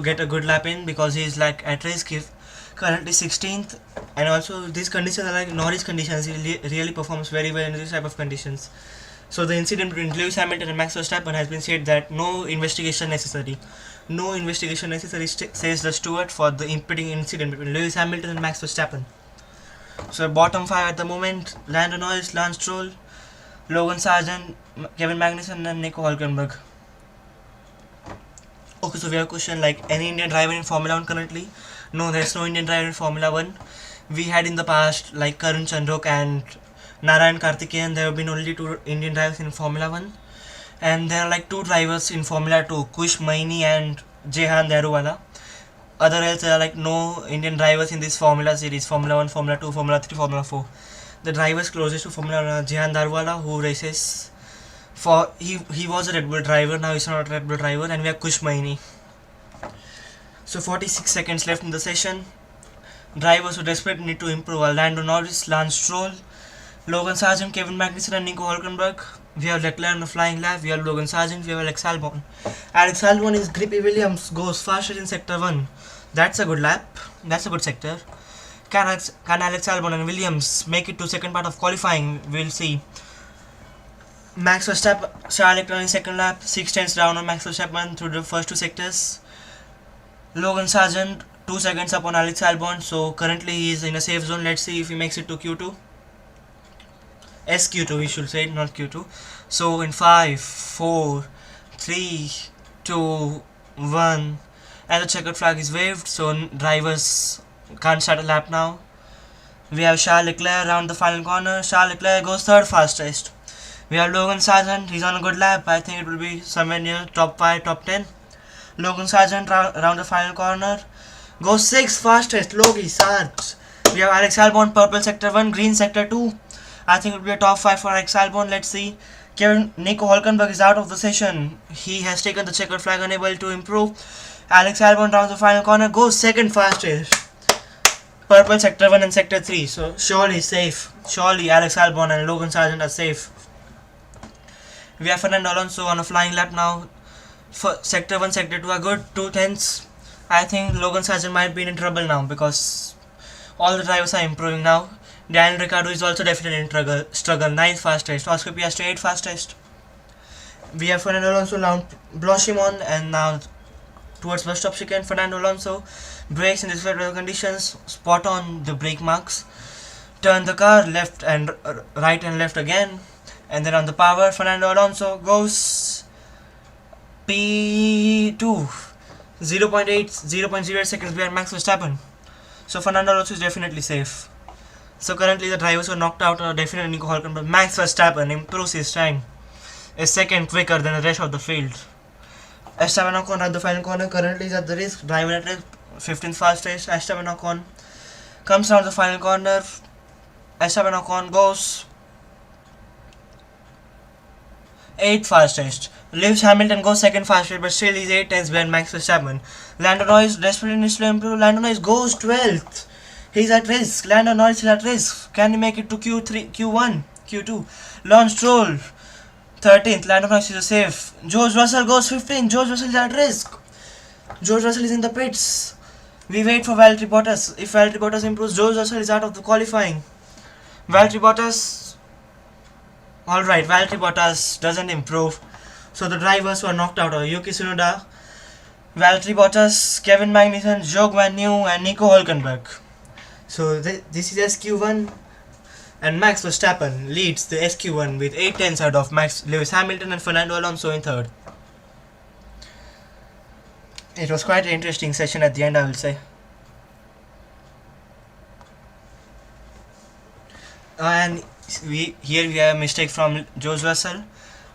get a good lap in, because he is like at risk. He's currently 16th, and also these conditions are like Norris conditions. He really performs very well in this type of conditions. So the incident between Lewis Hamilton and Max Verstappen has been said that no investigation necessary. No investigation necessary, says the steward for the impending incident between Lewis Hamilton and Max Verstappen. So bottom 5 at the moment: Lando Norris, Lance Stroll, Logan Sargent, Kevin Magnussen, and Nico Hülkenberg. Okay, so we have a question like, any Indian driver in Formula 1 currently? No, there's no Indian driver in Formula 1. We had in the past like Karun Chandhok and Narayan Karthikeyan. There have been only 2 Indian drivers in Formula 1. And there are like 2 drivers in Formula 2, Kush Maini and Jehan Daruwala. Other else, there are like no Indian drivers in this Formula series: Formula 1, Formula 2, Formula 3, Formula 4. The drivers closest to Formula 1 are Jehan Daruwala, who races for, he was a Red Bull driver, now he's not a Red Bull driver, and we have Kush Maini. So 46 seconds left in the session. Drivers who desperately need to improve are Lando Norris, Lance Stroll, Logan Sargent, Kevin Magnussen, and Nico Hülkenberg. We have Leclerc on a flying lap, we have Logan Sargent, we have Alex Albon. Alex Albon is Grippy Williams, goes faster in sector 1. That's a good lap, that's a good sector. Can Alex Albon and Williams make it to second part of qualifying? We'll see. Max Verstappen, Charles Leclerc in second lap, 6 tenths down on Max Verstappen through the first 2 sectors. Logan Sargent 2 seconds up on Alex Albon, so currently he is in a safe zone. Let's see if he makes it to Q2. SQ2 we should say, not Q2. So in 5, 4, 3, 2, 1, and the checkered flag is waved, so drivers can't start a lap now. We have Charles Leclerc around the final corner. Charles Leclerc goes 3rd fastest. We have Logan Sargent, he's on a good lap. I think it will be somewhere near top 5, top 10. Logan Sargent around the final corner goes 6th fastest. Logie Sarge. We have Alex Albon, purple sector 1, green sector 2. I think it will be a top 5 for Alex Albon. Let's see. Nico Hülkenberg is out of the session. He has taken the checkered flag, unable to improve. Alex Albon around the final corner goes 2nd fastest. Purple sector 1 and sector 3. So surely safe. Surely Alex Albon and Logan Sargent are safe. We have Fernando Alonso on a flying lap now. For sector 1, sector 2 are good, 2 tenths. I think Logan Sargent might be in trouble now, because all the drivers are improving now. Daniel Ricciardo is also definitely in struggle, 9th fastest. Oscar Piastri 8th fastest. We have Fernando Alonso now Blanchimont, and now towards bus stop chicane. Fernando Alonso brakes in this weather conditions, spot on the brake marks. Turn the car left and right and left again. And then on the power, Fernando Alonso goes P2, 0.8 seconds behind Max Verstappen. So Fernando Alonso is definitely safe. So currently the drivers who are knocked out are definitely Nico Hülkenberg. Max Verstappen improves his time, is second quicker than the rest of the field. Esteban Ocon at the final corner currently is at the risk, driver at risk, 15th fastest. Esteban Ocon comes down the final corner. Esteban Ocon goes 8th fastest. Lewis Hamilton goes 2nd fastest, but still he's 8 tenths behind Max Verstappen. Lando Norris desperately needs to improve. Lando Norris goes 12th. He's at risk. Lando Norris is at risk. Can he make it to Q3, Q1, Q2? Lance Stroll 13th, Lando Norris is safe. George Russell goes 15th. George Russell is at risk. George Russell is in the pits. We wait for Valtteri Bottas. If Valtteri Bottas improves, George Russell is out of the qualifying. Valtteri Bottas. Alright, Valtteri Bottas doesn't improve. So the drivers were knocked out are Yuki Tsunoda, Valtteri Bottas, Kevin Magnussen, Zhou Guanyu and Nico Hülkenberg. So this is SQ1 and Max Verstappen leads the SQ1 with 8 tenths out of Lewis Hamilton and Fernando Alonso in third. It was quite an interesting session at the end, I will say. And here we have a mistake from George Russell.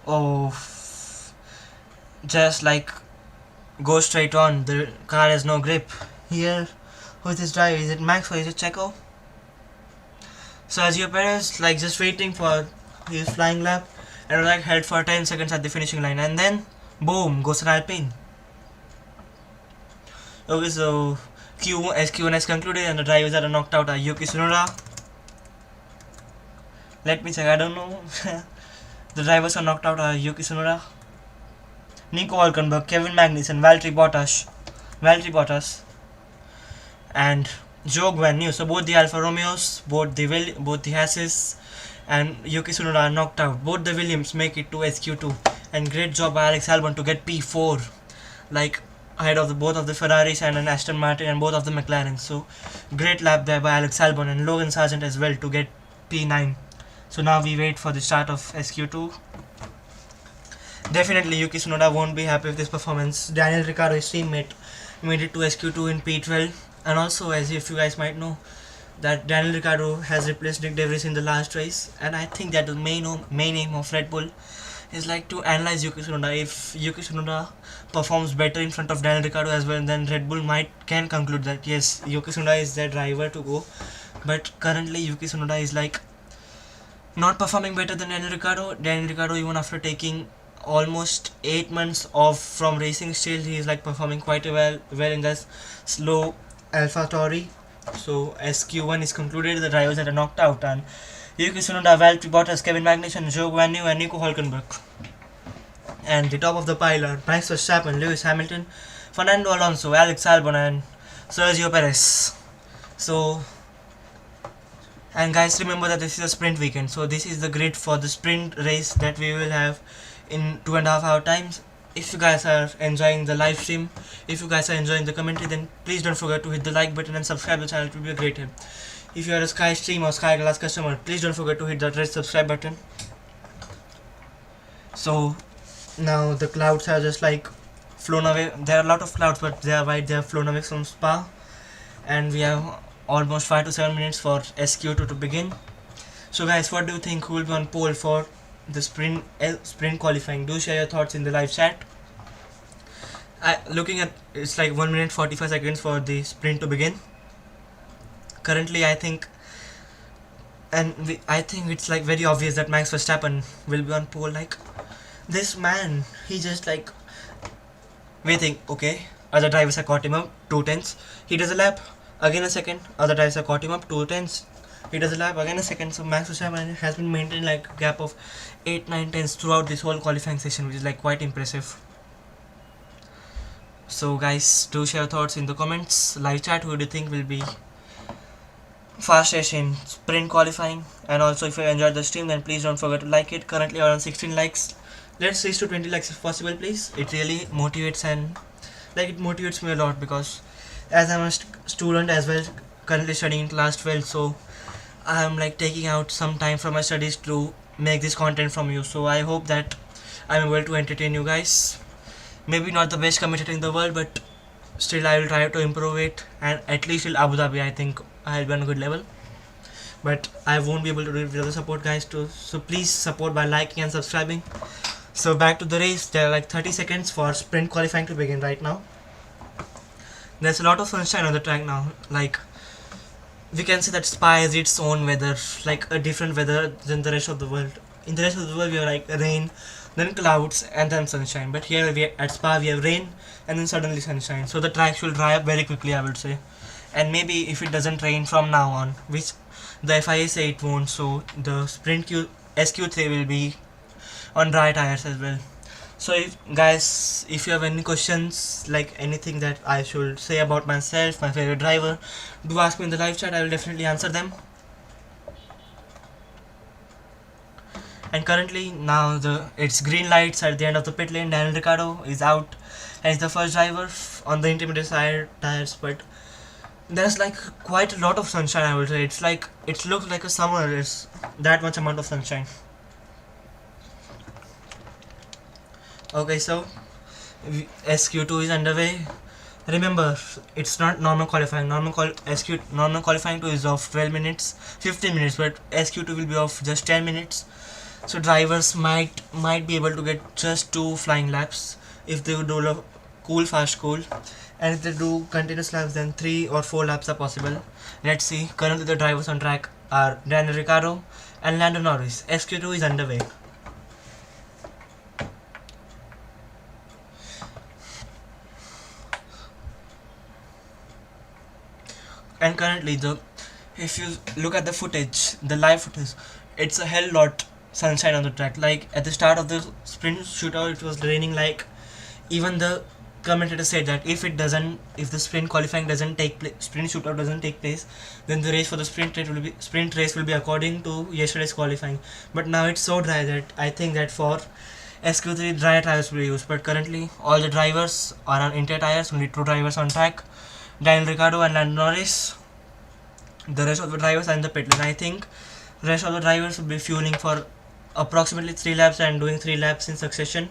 Oh, just like go straight on. The car has no grip. Here, who is this driver? Is it Max or is it Checo? Sergio Perez like just waiting for his flying lap and like held for 10 seconds at the finishing line, and then boom goes an Alpine. Okay, so SQ1 has concluded and the drivers that are knocked out are Yuki Tsunoda. Let me check, I don't know. The drivers are knocked out are Yuki Tsunoda, Nico Hülkenberg, Kevin Magnussen, Valtteri Bottas, and Zhou Guanyu. So both the Alfa Romeos, both the Hases, and Yuki Tsunoda are knocked out. Both the Williams make it to SQ2, and great job by Alex Albon to get P4, like ahead of both of the Ferraris and an Aston Martin and both of the McLaren. So great lap there by Alex Albon and Logan Sargent as well to get P9. So now we wait for the start of SQ2. Definitely Yuki Tsunoda won't be happy with this performance. Daniel Ricciardo, his teammate, made it to SQ2 in P12. And also, as if you guys might know, that Daniel Ricciardo has replaced Nick De Vries in the last race. And I think that the main aim of Red Bull is like to analyze Yuki Tsunoda. If Yuki Tsunoda performs better in front of Daniel Ricciardo as well, then Red Bull can conclude that yes, Yuki Tsunoda is their driver to go. But currently Yuki Tsunoda is like not performing better than Daniel Ricciardo. Daniel Ricciardo, even after taking almost 8 months off from racing, still he is like performing quite well in this slow Alpha Tauri. So SQ1 is concluded, the drivers that are knocked out, and Yuki Tsunoda, Valtteri Bottas, Kevin Magnussen, Zhou Guanyu and Nico Hülkenberg. And the top of the pile are Max Verstappen, Lewis Hamilton, Fernando Alonso, Alex Albon and Sergio Perez. So, and guys, remember that this is a sprint weekend, so this is the grid for the sprint race that we will have in 2.5 hour times. If you guys are enjoying the live stream, if you guys are enjoying the commentary, then please don't forget to hit the like button and subscribe to the channel. It will be a great help. If you are a Sky Stream or Sky Glass customer, please don't forget to hit that red subscribe button. So now the clouds are just like flown away. There are a lot of clouds, but they are white. They have flown away from Spa, and we have almost 5 to 7 minutes for SQ2 to begin. So guys, what do you think? Who will be on pole for the sprint qualifying? Do share your thoughts in the live chat. Looking at it's like 1 minute 45 seconds for the sprint to begin. Currently I think it's like very obvious that Max Verstappen will be on pole. Like this man, he just like waiting. Okay, other drivers have caught him up 2 tenths. He does a lap, again a second. Other drivers have caught him up 2 tenths. He does a lap, again a second. So Max Verstappen has been maintaining like a gap of 8-9 tenths throughout this whole qualifying session, which is like quite impressive. So guys, do share your thoughts in the comments. Live chat, who do you think will be fastest in sprint qualifying? And also, if you enjoyed the stream, then please don't forget to like it. Currently around 16 likes. Let's reach to 20 likes if possible, please. It really motivates, and like it motivates me a lot, because as I'm a student as well, currently studying in class 12, so I'm like taking out some time from my studies to make this content from you. So I hope that I'm able to entertain you guys. Maybe not the best commentator in the world, but still I will try to improve it, and at least till Abu Dhabi I think I'll be on a good level. But I won't be able to do it without the support, guys, too. So please support by liking and subscribing. So back to the race. There are like 30 seconds for sprint qualifying to begin right now. There's a lot of sunshine on the track now. Like we can see that Spa has its own weather, like a different weather than the rest of the world. In the rest of the world we have like rain, then clouds and then sunshine. But here at Spa we have rain and then suddenly sunshine. So the track will dry up very quickly, I would say. And maybe if it doesn't rain from now on, which the FIA say it won't, so the sprint SQ3 will be on dry tires as well. So guys, if you have any questions, like anything that I should say about myself, my favorite driver, do ask me in the live chat. I will definitely answer them. And currently now it's green lights at the end of the pit lane. Daniel Ricciardo is out as the first driver on the intermediate side tires, but there's like quite a lot of sunshine, I would say. It's like, it looks like a summer. It's that much amount of sunshine. Okay, so SQ2 is underway. Remember, it's not normal qualifying. Normal qualifying 2 is of 12 minutes, 15 minutes, but SQ2 will be of just 10 minutes. So drivers might be able to get just 2 flying laps if they do cool, fast, cool. And if they do continuous laps, then 3 or 4 laps are possible. Let's see. Currently the drivers on track are Daniel Ricciardo and Lando Norris. SQ2 is underway. And currently if you look at the footage, the live footage, it's a hell lot sunshine on the track. Like at the start of the sprint shootout, it was raining. Like even the commentator said that if the sprint qualifying doesn't take place, sprint shootout doesn't take place, then the race for the sprint race will be according to yesterday's qualifying. But now it's so dry that I think that for SQ3 dry tires will be used. But currently all the drivers are on inter tires, only 2 drivers on track, Daniel Ricciardo and Lando Norris. The rest of the drivers are in the pit lane. I think the rest of the drivers will be fueling for approximately 3 laps and doing 3 laps in succession.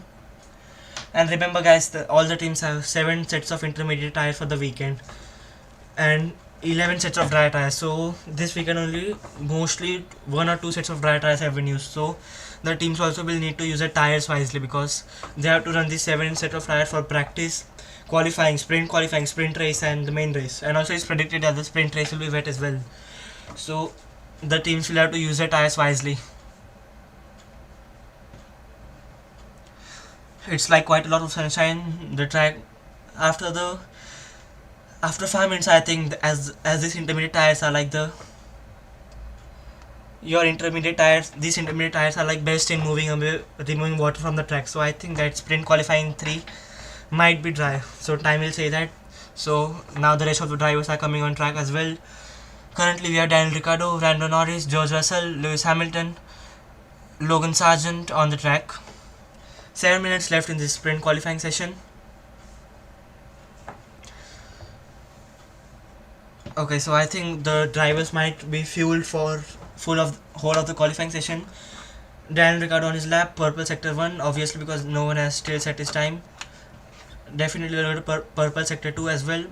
And remember guys, all the teams have 7 sets of intermediate tires for the weekend and 11 sets of dry tires. So this weekend only mostly 1 or 2 sets of dry tires have been used. So the teams also will need to use their tires wisely, because they have to run these 7 sets of tires for practice, qualifying, sprint race and the main race. And also it's predicted that the sprint race will be wet as well. So the teams will have to use their tires wisely. It's like quite a lot of sunshine. The track after 5 minutes, I think, as these intermediate tires are like these intermediate tires are like best in removing water from the track. So I think that sprint qualifying 3 might be dry, so time will say that. So now the rest of the drivers are coming on track as well. Currently we have Daniel Ricciardo, Lando Norris, George Russell, Lewis Hamilton, Logan Sargent on the track. 7 minutes left in this sprint qualifying session. Okay, so I think the drivers might be fueled for whole of the qualifying session. Daniel Ricciardo on his lap, purple sector 1, obviously because no one has still set his time. Definitely we'll go to purple sector 2 as well,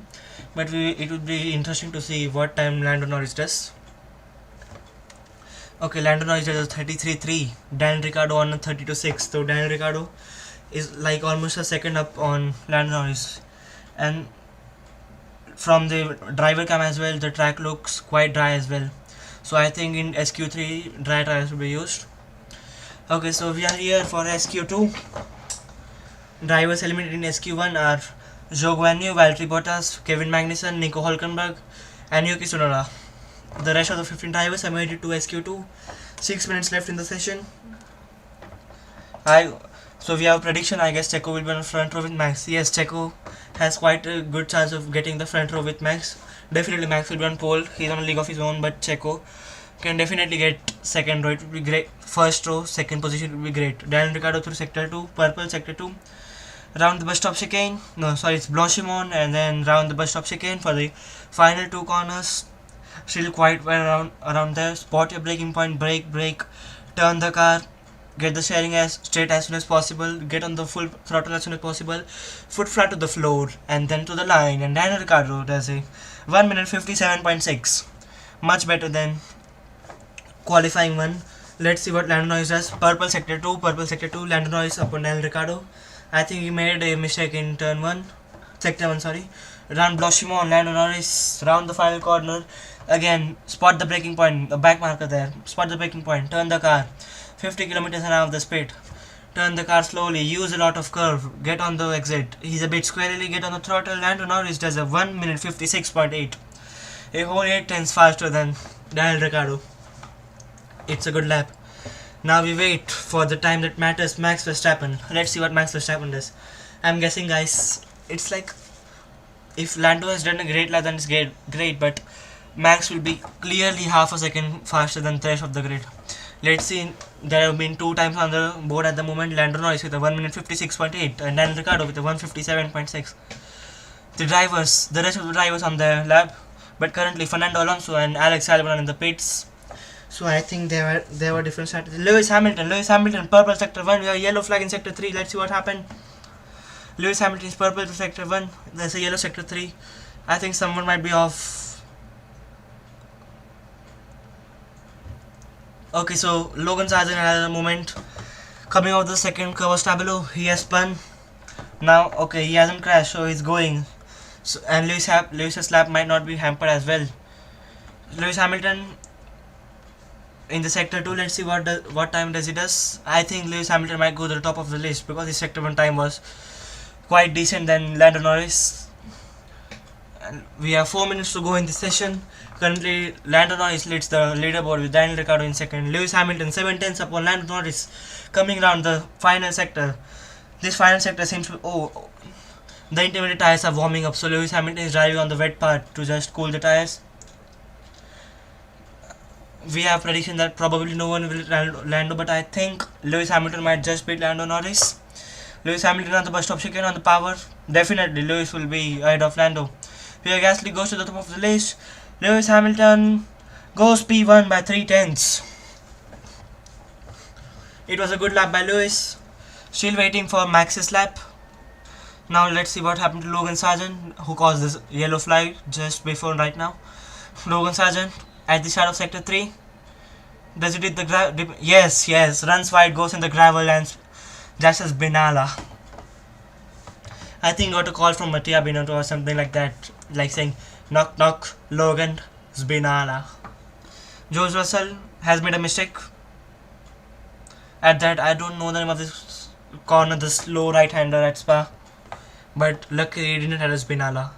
but it would be interesting to see what time Lando Norris does. Okay, Lando Norris does a 33.3, Daniel Ricciardo on a 32.6. So Daniel Ricciardo is like almost a second up on Lando Norris. And from the driver cam as well, the track looks quite dry as well. So I think in SQ3 dry tires will be used. Okay, so we are here for SQ2. Drivers eliminated in SQ1 are Zhou Guanyu, Valtteri Bottas, Kevin Magnussen, Nico Hülkenberg and Yuki Tsunoda. The rest of the 15 drivers are made it to SQ2. 6 minutes left in the session. So we have a prediction. I guess Checo will be on the front row with Max. Yes, Checo has quite a good chance of getting the front row with Max. Definitely Max will be on pole. He's on a league of his own, but Checo can definitely get second row. It would be great. First row, second position would be great. Daniel Ricciardo through sector 2, purple sector 2. Round the bus stop chicane. No, sorry, it's Blanchimont, and then round the bus stop chicane for the final 2 corners. Still quite well around there. Spot your braking point, brake, turn the car, get the steering as straight as soon as possible, get on the full throttle as soon as possible, foot flat to the floor, and then to the line. And Daniel Ricciardo does a 1 minute 57.6, much better than qualifying 1. Let's see what Lando Norris does. Purple sector 2, Lando Norris upon Daniel Ricciardo. I think he made a mistake in turn 1, sector 1, sorry. Round Blanchimont, Lando Norris, round the final corner. Again, spot the braking point, the back marker there. Spot the braking point, turn the car 50 kilometers an hour of the speed. Turn the car slowly, use a lot of curve, get on the exit. He's a bit squarely, get on the throttle. Lando Norris does a 1 minute 56.8. A whole 8 tenths faster than Daniel Ricciardo. It's a good lap. Now we wait for the time that matters, Max Verstappen. Let's see what Max Verstappen does. I'm guessing, guys, it's like if Lando has done a great lap, then it's great, but Max will be clearly half a second faster than the rest of the grid. Let's see, there have been 2 times on the board at the moment. Lando Norris with a 1 minute 56.8 and Daniel Ricciardo with a 157.6. The rest of the drivers on the lap, but currently Fernando Alonso and Alex Albon in the pits. So I think there were different strategies. Lewis Hamilton, purple sector 1, we have yellow flag in sector 3. Let's see what happened. Lewis Hamilton is purple to sector 1, there's a yellow sector 3. I think someone might be off. Okay, so Logan Sargent had a moment coming out of the second cover stabilo. He has spun. Now, okay, he hasn't crashed, so he's going. So, and Lewis's lap might not be hampered as well. Lewis Hamilton in the sector 2, let's see what time does he does. I think Lewis Hamilton might go to the top of the list because his sector 1 time was quite decent than Lando Norris. And we have 4 minutes to go in this session. Currently, Lando Norris leads the leaderboard with Daniel Ricciardo in second. Lewis Hamilton 7/10 upon Lando Norris coming around the final sector. This final sector seems to the intermediate tires are warming up, so Lewis Hamilton is driving on the wet part to just cool the tires. We have prediction that probably no one will Lando, but I think Lewis Hamilton might just beat Lando Norris. Lewis Hamilton on the bus stop chicane on the power. Definitely Lewis will be ahead of Lando. Pierre Gasly goes to the top of the list. Lewis Hamilton goes P1 by 3/10. It was a good lap by Lewis. Still waiting for Max's lap. Now let's see what happened to Logan Sargent, who caused this yellow flag just before right now. Logan Sargent at the start of sector 3. Does it hit the gravel? Yes. Runs wide, goes in the gravel and dashes Binala. I think got a call from Mattia Binotto or something like that. Like saying, knock knock, Logan, it's Binala. George Russell has made a mistake. At that, I don't know the name of this corner, the slow right-hander at Spa. But luckily he didn't have his Binala.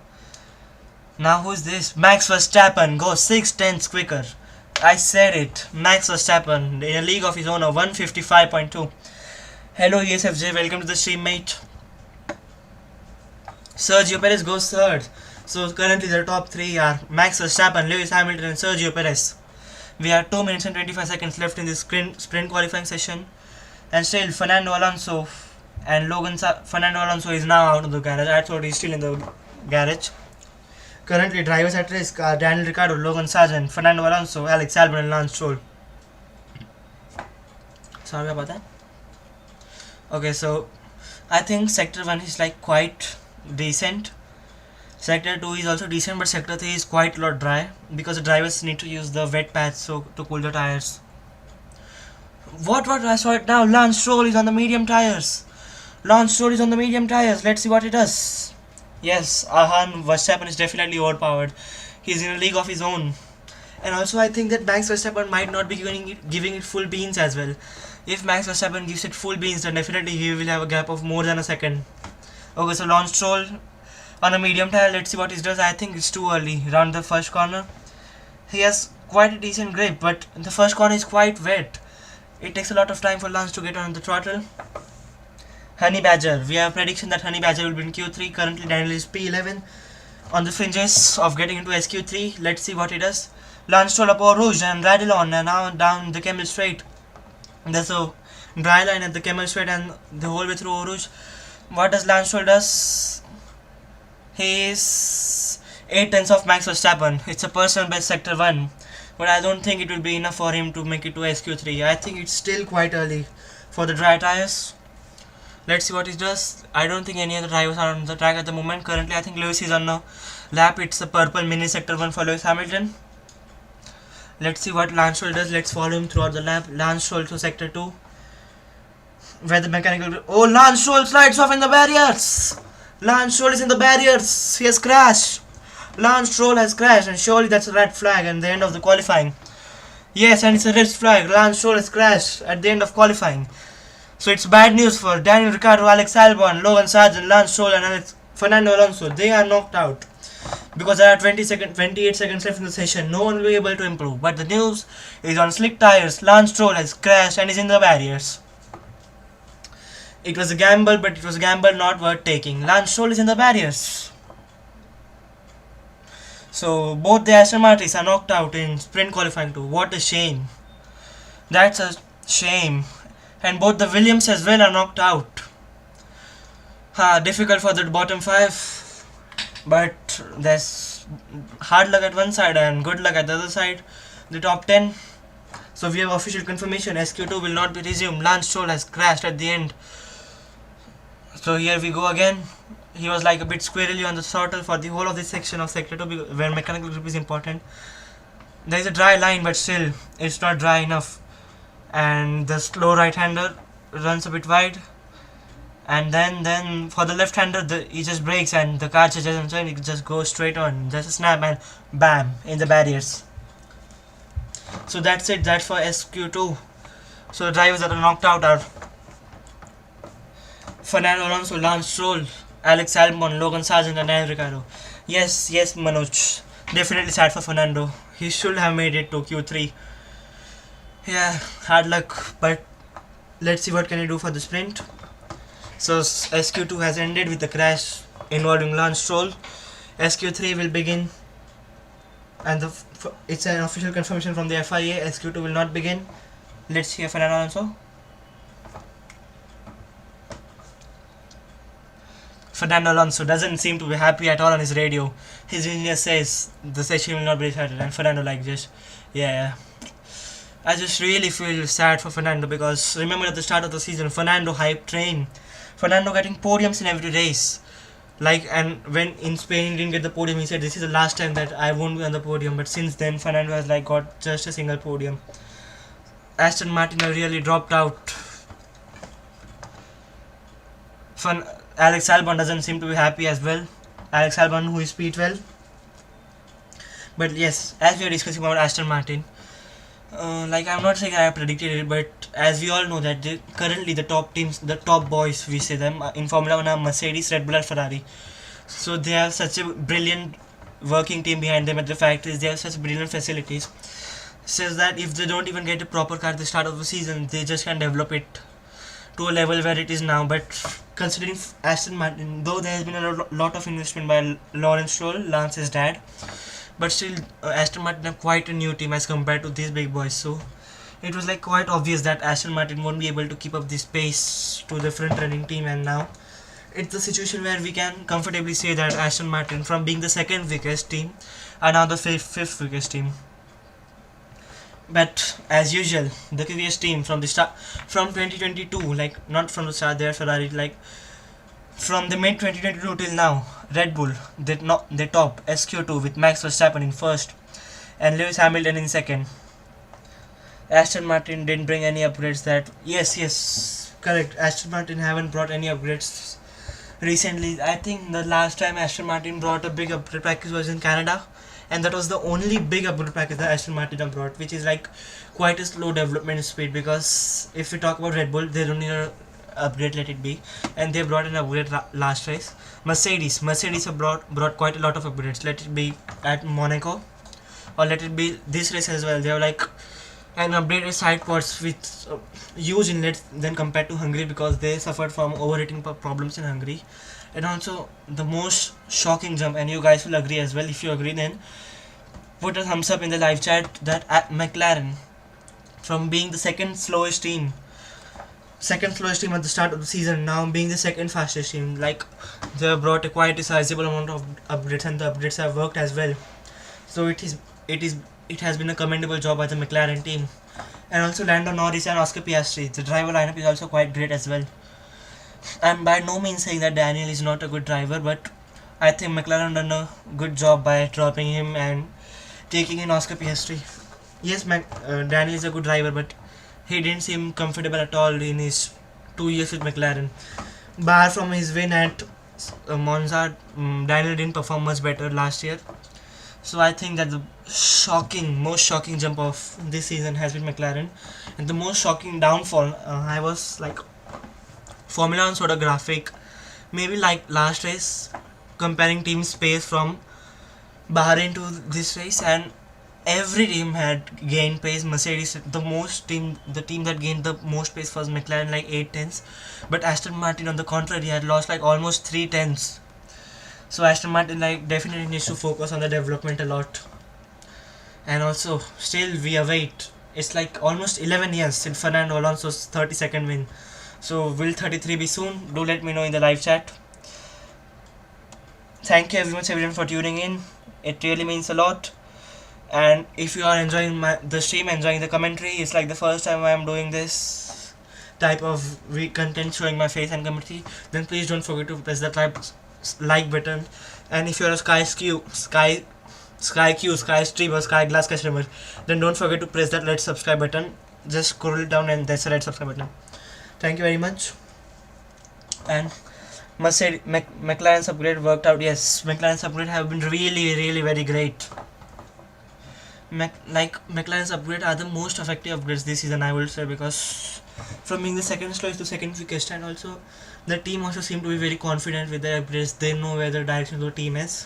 Now who's this? Max Verstappen goes 6/10 quicker. I said it. Max Verstappen in a league of his own of 155.2. Hello ESFJ, welcome to the stream, mate. Sergio Perez goes third. So currently the top 3 are Max Verstappen, Lewis Hamilton and Sergio Perez. We have 2 minutes and 25 seconds left in this sprint qualifying session. And still Fernando Alonso and Fernando Alonso is now out of the garage. I thought he's still in the garage. Currently drivers at risk are Daniel Ricciardo, Logan Sargent, Fernando Alonso, Alex Albon and Lance Stroll. Sorry about that. Okay, so I think sector 1 is like quite decent. Sector 2 is also decent, but sector 3 is quite a lot dry because the drivers need to use the wet pads to cool the tires. What I saw it now. Lance Stroll is on the medium tires. Let's see what he does. Yes, Ahan Verstappen is definitely overpowered. He's in a league of his own. And also I think that Max Verstappen might not be giving it full beans as well. If Max Verstappen gives it full beans, then definitely he will have a gap of more than a second. Okay, so Lance Stroll on a medium tire. Let's see what he does. I think it's too early. Around the first corner. He has quite a decent grip, but the first corner is quite wet. It takes a lot of time for Lance to get on the throttle. Honey Badger. We have prediction that Honey Badger will be in Q3. Currently Daniel is P11 on the fringes of getting into SQ3. Let's see what he does. Lance Stroll up Eau Rouge and Radil on and now down the Camel Straight. There's a dry line at the Camel Straight and the whole way through Eau Rouge. What does Lance Stroll does? He is 8/10 of Max Verstappen. It's a personal best sector 1. But I don't think it will be enough for him to make it to SQ3. I think it's still quite early for the dry tires. Let's see what he does. I don't think any other drivers are on the track at the moment. Currently, I think Lewis is on the lap. It's a purple mini sector 1 for Lewis Hamilton. Let's see what Lance Stroll does. Let's follow him throughout the lap. Lance Stroll to sector 2. Where the mechanical... Oh, Lance Stroll slides off in the barriers. Lance Stroll is in the barriers. He has crashed. Lance Stroll has crashed and surely that's a red flag at the end of the qualifying. Yes, and it's a red flag. Lance Stroll has crashed at the end of qualifying. So it's bad news for Daniel Ricciardo, Alex Albon, Logan Sargent, Lance Stroll and Fernando Alonso. They are knocked out. because there are 28 seconds left in the session. No one will be able to improve. But the news is on slick tires. Lance Stroll has crashed and is in the barriers. It was a gamble, but it was a gamble not worth taking. Lance Stroll is in the barriers. So both the Aston Martins are knocked out in sprint qualifying too. What a shame. That's a shame. And both the Williams as well are knocked out. Difficult for the bottom 5. But there's hard luck at one side and good luck at the other side. The top 10. So we have official confirmation. SQ2 will not be resumed. Lance Stroll has crashed at the end. So here we go again. He was like a bit squirrely on the throttle for the whole of this section of sector 2 where mechanical grip is important. There is a dry line, but still it's not dry enough. And the slow right-hander runs a bit wide. And then for the left-hander, he just brakes and the car just doesn't turn. It just goes straight on. Just a snap and bam in the barriers. So that's it. That's for SQ2. So the drivers that are knocked out are Fernando Alonso, Lance Stroll, Alex Albon, Logan Sargent and Daniel Ricciardo. Yes, Manoj. Definitely sad for Fernando. He should have made it to Q3. Yeah, hard luck. But let's see what can he do for the sprint. So SQ2 has ended with a crash involving Lance Stroll. SQ3 will begin. And it's an official confirmation from the FIA. SQ2 will not begin. Let's hear Fernando Alonso. Fernando Alonso doesn't seem to be happy at all on his radio. His engineer says the session will not be restarted, and Fernando like just, yeah. I just really feel sad for Fernando because remember at the start of the season, Fernando hyped train. Fernando getting podiums in every race. And when in Spain he didn't get the podium, he said this is the last time that I won't be on the podium. But since then, Fernando has got just a single podium. Aston Martin have really dropped out. Alex Albon doesn't seem to be happy as well. Alex Albon, who is P12. But yes, as we are discussing about Aston Martin, I'm not saying I have predicted it, but as we all know that currently the top teams, the top boys, we say them, in Formula 1 are Mercedes, Red Bull and Ferrari. So they have such a brilliant working team behind them at the factories. They have such brilliant facilities. Says that if they don't even get a proper car at the start of the season, they just can develop it to a level where it is now. But considering Aston Martin, though there has been a lot of investment by Lawrence Stroll, Lance's dad, but still Aston Martin have quite a new team as compared to these big boys. So it was quite obvious that Aston Martin won't be able to keep up this pace to the front running team, and now it's the situation where we can comfortably say that Aston Martin, from being the second weakest team, are now the fifth weakest team. But as usual, the quickest team from the start, from 2022, not from the start, they are Ferrari, from the mid 2022 till now, Red Bull, they top SQ2 with Max Verstappen in first and Lewis Hamilton in second. Aston Martin didn't bring any upgrades yes, correct. Aston Martin haven't brought any upgrades recently. I think the last time Aston Martin brought a big upgrade package was in Canada, and that was the only big upgrade package that Aston Martin have brought, which is quite a slow development speed, because if we talk about Red Bull, they don't need an upgrade, let it be, and they brought an upgrade last race. Mercedes have brought quite a lot of upgrades, let it be at Monaco or let it be this race as well. They have an upgraded side pods with huge inlets than compared to Hungary, because they suffered from overheating problems in Hungary. And also the most shocking jump, and you guys will agree as well. If you agree, then put a thumbs up in the live chat, that at McLaren, from being the second slowest team at the start of the season, now being the second fastest team, they have brought quite a sizable amount of upgrades, and the upgrades have worked as well. So it has been a commendable job by the McLaren team. And also Lando Norris and Oscar Piastri, the driver lineup is also quite great as well. I'm by no means saying that Daniel is not a good driver, but I think McLaren done a good job by dropping him and taking in Oscar Piastri. Yes, Daniel is a good driver, but he didn't seem comfortable at all in his 2 years with McLaren. Bar from his win at Monza, Daniel didn't perform much better last year. So I think that the most shocking jump of this season has been McLaren, and the most shocking downfall, I was Formula 1 sort of graphic, maybe last race, comparing team space from Bahrain to this race, and every team had gained pace. Mercedes, the team that gained the most pace was McLaren, like 8 tenths, but Aston Martin on the contrary had lost like almost 3 tenths. So Aston Martin like definitely needs to focus on the development a lot. And also, still we await. It's like almost 11 years since Fernando Alonso's 32nd win. So will 33 be soon? Do let me know in the live chat. Thank you very much everyone for tuning in. It really means a lot. And if you are enjoying the stream, enjoying the commentary, it's like the first time I am doing this type of content, showing my face and commentary, then please don't forget to press the like button. And if you're a Sky streamer, Sky Glass customer, then don't forget to press that red subscribe button. Just scroll it down and there's a red subscribe button. Thank you very much. And must say McLaren's upgrade worked out. Yes, McLaren's upgrade have been really very great. McLaren's upgrade are the most effective upgrades this season, I would say, because from being the second slowest to second quickest, and also the team also seem to be very confident with their upgrades. They know where the direction of the team is.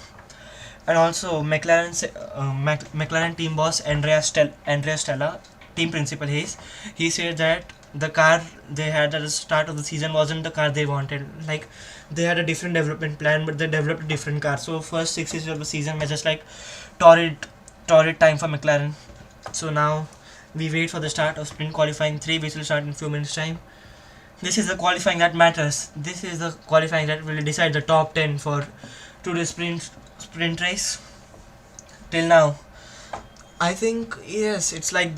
And also McLaren team boss Andrea Stella, team principal, he said that the car they had at the start of the season wasn't the car they wanted. Like, they had a different development plan, but they developed a different car. So first 6 races of the season were just like torrid time for McLaren. So now we wait for the start of sprint qualifying 3, which will start in a few minutes time. This is the qualifying that matters. This is the qualifying that will decide the top 10 for today's sprint race. Till now, I think, yes, it's like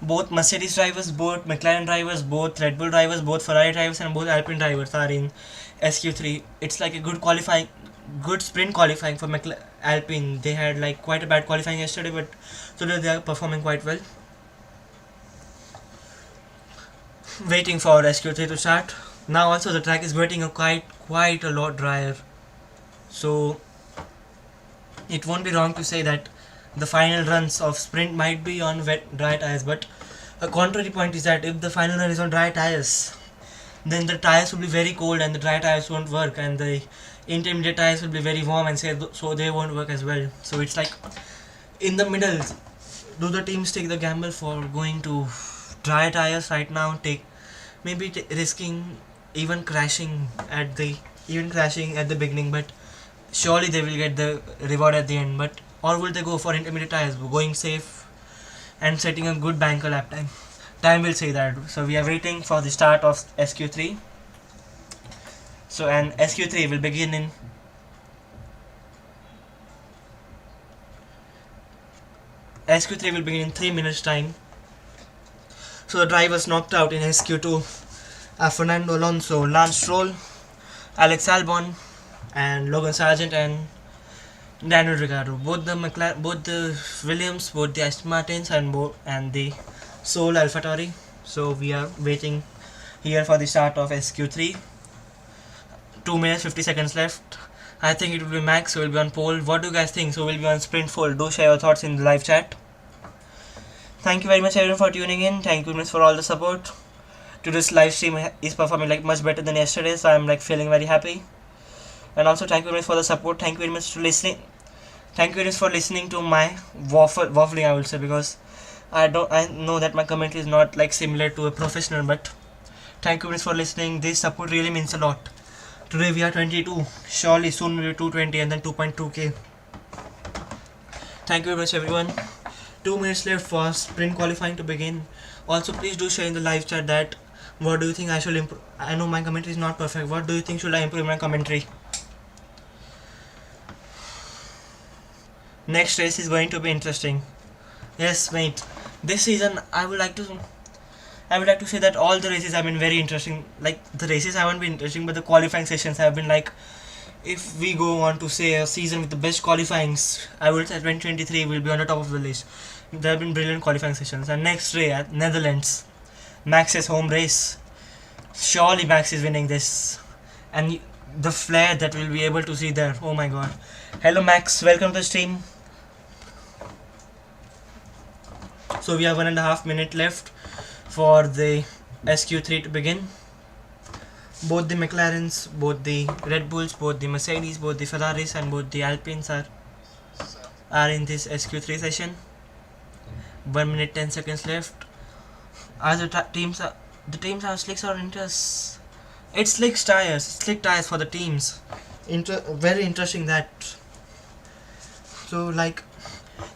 both Mercedes drivers, both McLaren drivers, both Red Bull drivers, both Ferrari drivers, and both Alpine drivers are in SQ3. It's like a good sprint qualifying for Alpine. They had like quite a bad qualifying yesterday, but today they are performing quite well. Waiting for SQ3 to start. Now also the track is getting quite a lot drier. So it won't be wrong to say that the final runs of sprint might be on dry tires, but a contrary point is that if the final run is on dry tires, then the tires will be very cold and the dry tires won't work, and the intermediate tires will be very warm, and so they won't work as well. So it's like in the middle. Do the teams take the gamble for going to dry tires right now, risking even crashing at the beginning, but surely they will get the reward at the end? But or will they go for intermediate tires, going safe and setting a good banker lap time? Time will say that. So we are waiting for the start of SQ3. So, and SQ3 will begin in SQ3 will begin in 3 minutes time. So the drivers knocked out in SQ2 are Fernando Alonso, Lance Stroll, Alex Albon, and Logan Sargent and Daniel Ricciardo. Both the Williams, both the Aston Martins, and the Sole AlphaTauri. So we are waiting here for the start of SQ3. 2 minutes 50 seconds left. I think it will be Max who will be on pole. What do you guys think? So we'll be on sprint 4. Do share your thoughts in the live chat. Thank you very much everyone for tuning in. Thank you very much for all the support. Today's live stream is performing like much better than yesterday, so I'm like feeling very happy. And also thank you very much for the support. Thank you very much for listening. Thank you very much for listening to my waffling, I would say, because I know that my commentary is not like similar to a professional, but thank you very much for listening. This support really means a lot. Today we are 22. Surely soon we'll be 220 and then 2.2k. Thank you very much everyone. 2 minutes left for sprint qualifying to begin. Also please do share in the live chat that what do you think I should improve. I know my commentary is not perfect. What do you think should I improve my commentary? Next race is going to be interesting. Yes mate, this season I would like to say that all the races have been very interesting. Like, the races haven't been interesting, but the qualifying sessions have been like, if we go on to say a season with the best qualifyings, I would say 2023 will be on the top of the list. There have been brilliant qualifying sessions. And next race at Netherlands, Max's home race. Surely Max is winning this. And the flair that we'll be able to see there, oh my god. Hello Max, welcome to the stream. So we have 1.5 minutes left for the SQ3 to begin. Both the McLarens, both the Red Bulls, both the Mercedes, both the Ferraris and both the Alpines are are in this SQ3 session. 1 minute 10 seconds left. As the teams have slicks or inters. It's slick tires for the teams. Very interesting that. So like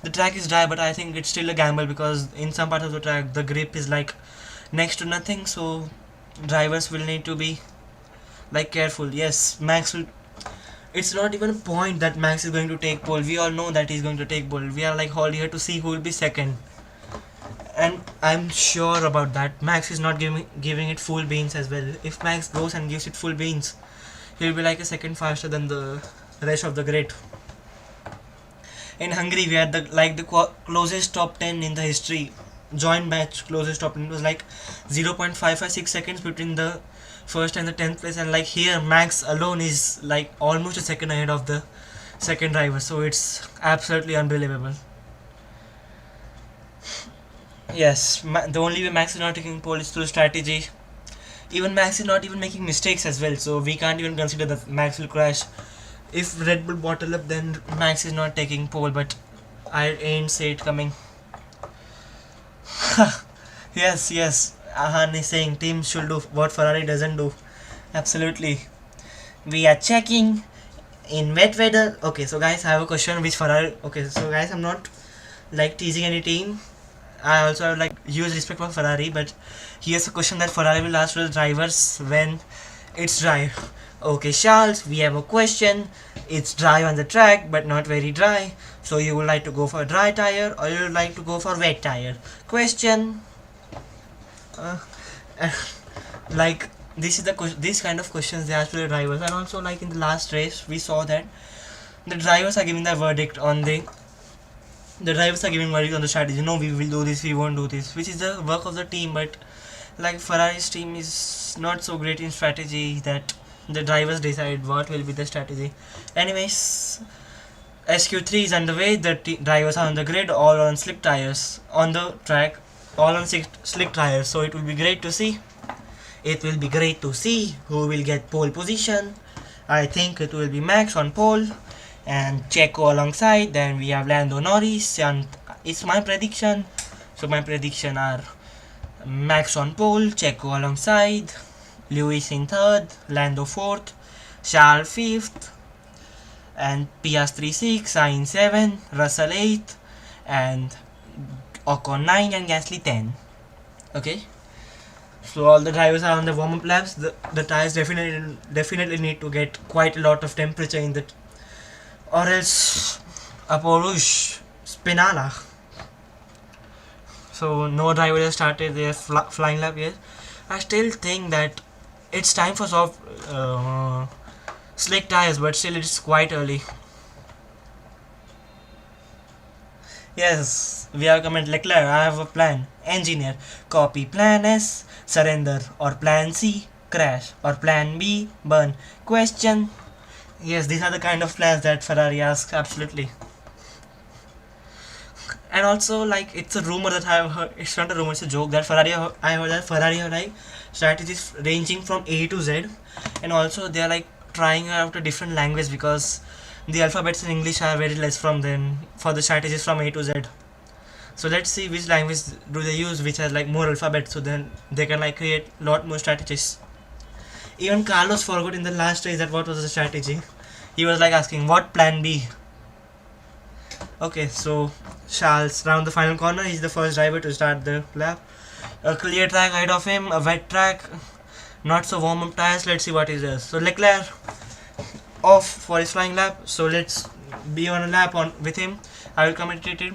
the track is dry, but I think it's still a gamble because in some part of the track the grip is like next to nothing. So drivers will need to be like careful. Yes, Max will. It's not even a point that Max is going to take pole. We all know that he's going to take pole. We are like all here to see who will be second. And I'm sure about that. Max is not giving it full beans as well. If Max goes and gives it full beans, he'll be like a second faster than the rest of the grid. In Hungary, we had the closest top 10 in the history. Joint match closest top 10. It was like 0.556 seconds between the first and the 10th place. And like here, Max alone is like almost a second ahead of the second driver. So it's absolutely unbelievable. Yes, the only way Max is not taking pole is through strategy. Even Max is not even making mistakes as well, so we can't even consider that Max will crash. If Red Bull bottle up, then Max is not taking pole, but I ain't say it coming. Yes, Ahan is saying teams should do what Ferrari doesn't do. Absolutely. We are checking in wet weather. Okay, so guys, I have a question which Ferrari. Okay, so guys, I'm not like teasing any team. I also have like huge respect for Ferrari, but here's a question that Ferrari will ask to the drivers when it's dry. Okay, Charles, we have a question. It's dry on the track, but not very dry. So you would like to go for a dry tire or you would like to go for wet tire? Question. Like this kind of questions they ask to the drivers, and also like in the last race we saw that the drivers are giving their verdict on the drivers are giving verdict on the strategy. No, we will do this, we won't do this, which is the work of the team. But like Ferrari's team is not so great in strategy that the drivers decide what will be the strategy. Anyways, SQ3 is underway. The drivers are on the grid, all on slick tires on the track, all on slick tires. So it will be great to see. It will be great to see who will get pole position. I think it will be Max on pole and Checo alongside. Then we have Lando Norris, and it's my prediction. So my prediction are Max on pole, Checo alongside, Lewis in third, Lando fourth, Charles fifth, and Piastri 6, Sainz 7, Russell 8, and Ocon 9, and Gasly 10. Okay, so all the drivers are on the warm-up laps. The tires definitely need to get quite a lot of temperature in the, or else Aporush Spinala. So no driver has started their flying lap yet. I still think that it's time for soft slick tires, but still it's quite early. Yes, we have comment Leclerc, I have a plan. Engineer, copy plan S, surrender, or plan C, crash, or plan B, burn. Question. Yes, these are the kind of plans that Ferrari asks, absolutely. And also, like, it's a rumor that I have heard, it's not a rumor, it's a joke that I heard that Ferrari have like strategies ranging from A to Z, and also they are like trying out a different language because the alphabets in English are very less from them for the strategies from A to Z. So let's see which language do they use which has like more alphabets, so then they can like create lot more strategies. Even Carlos forgot in the last race that what was the strategy. He was like asking what plan B. Okay, so Charles round the final corner. He's the first driver to start the lap. A clear track ahead of him, a wet track, not so warm up tires. Let's see what he does. So Leclerc off for his flying lap. So let's be on a lap with him. I will commentate it.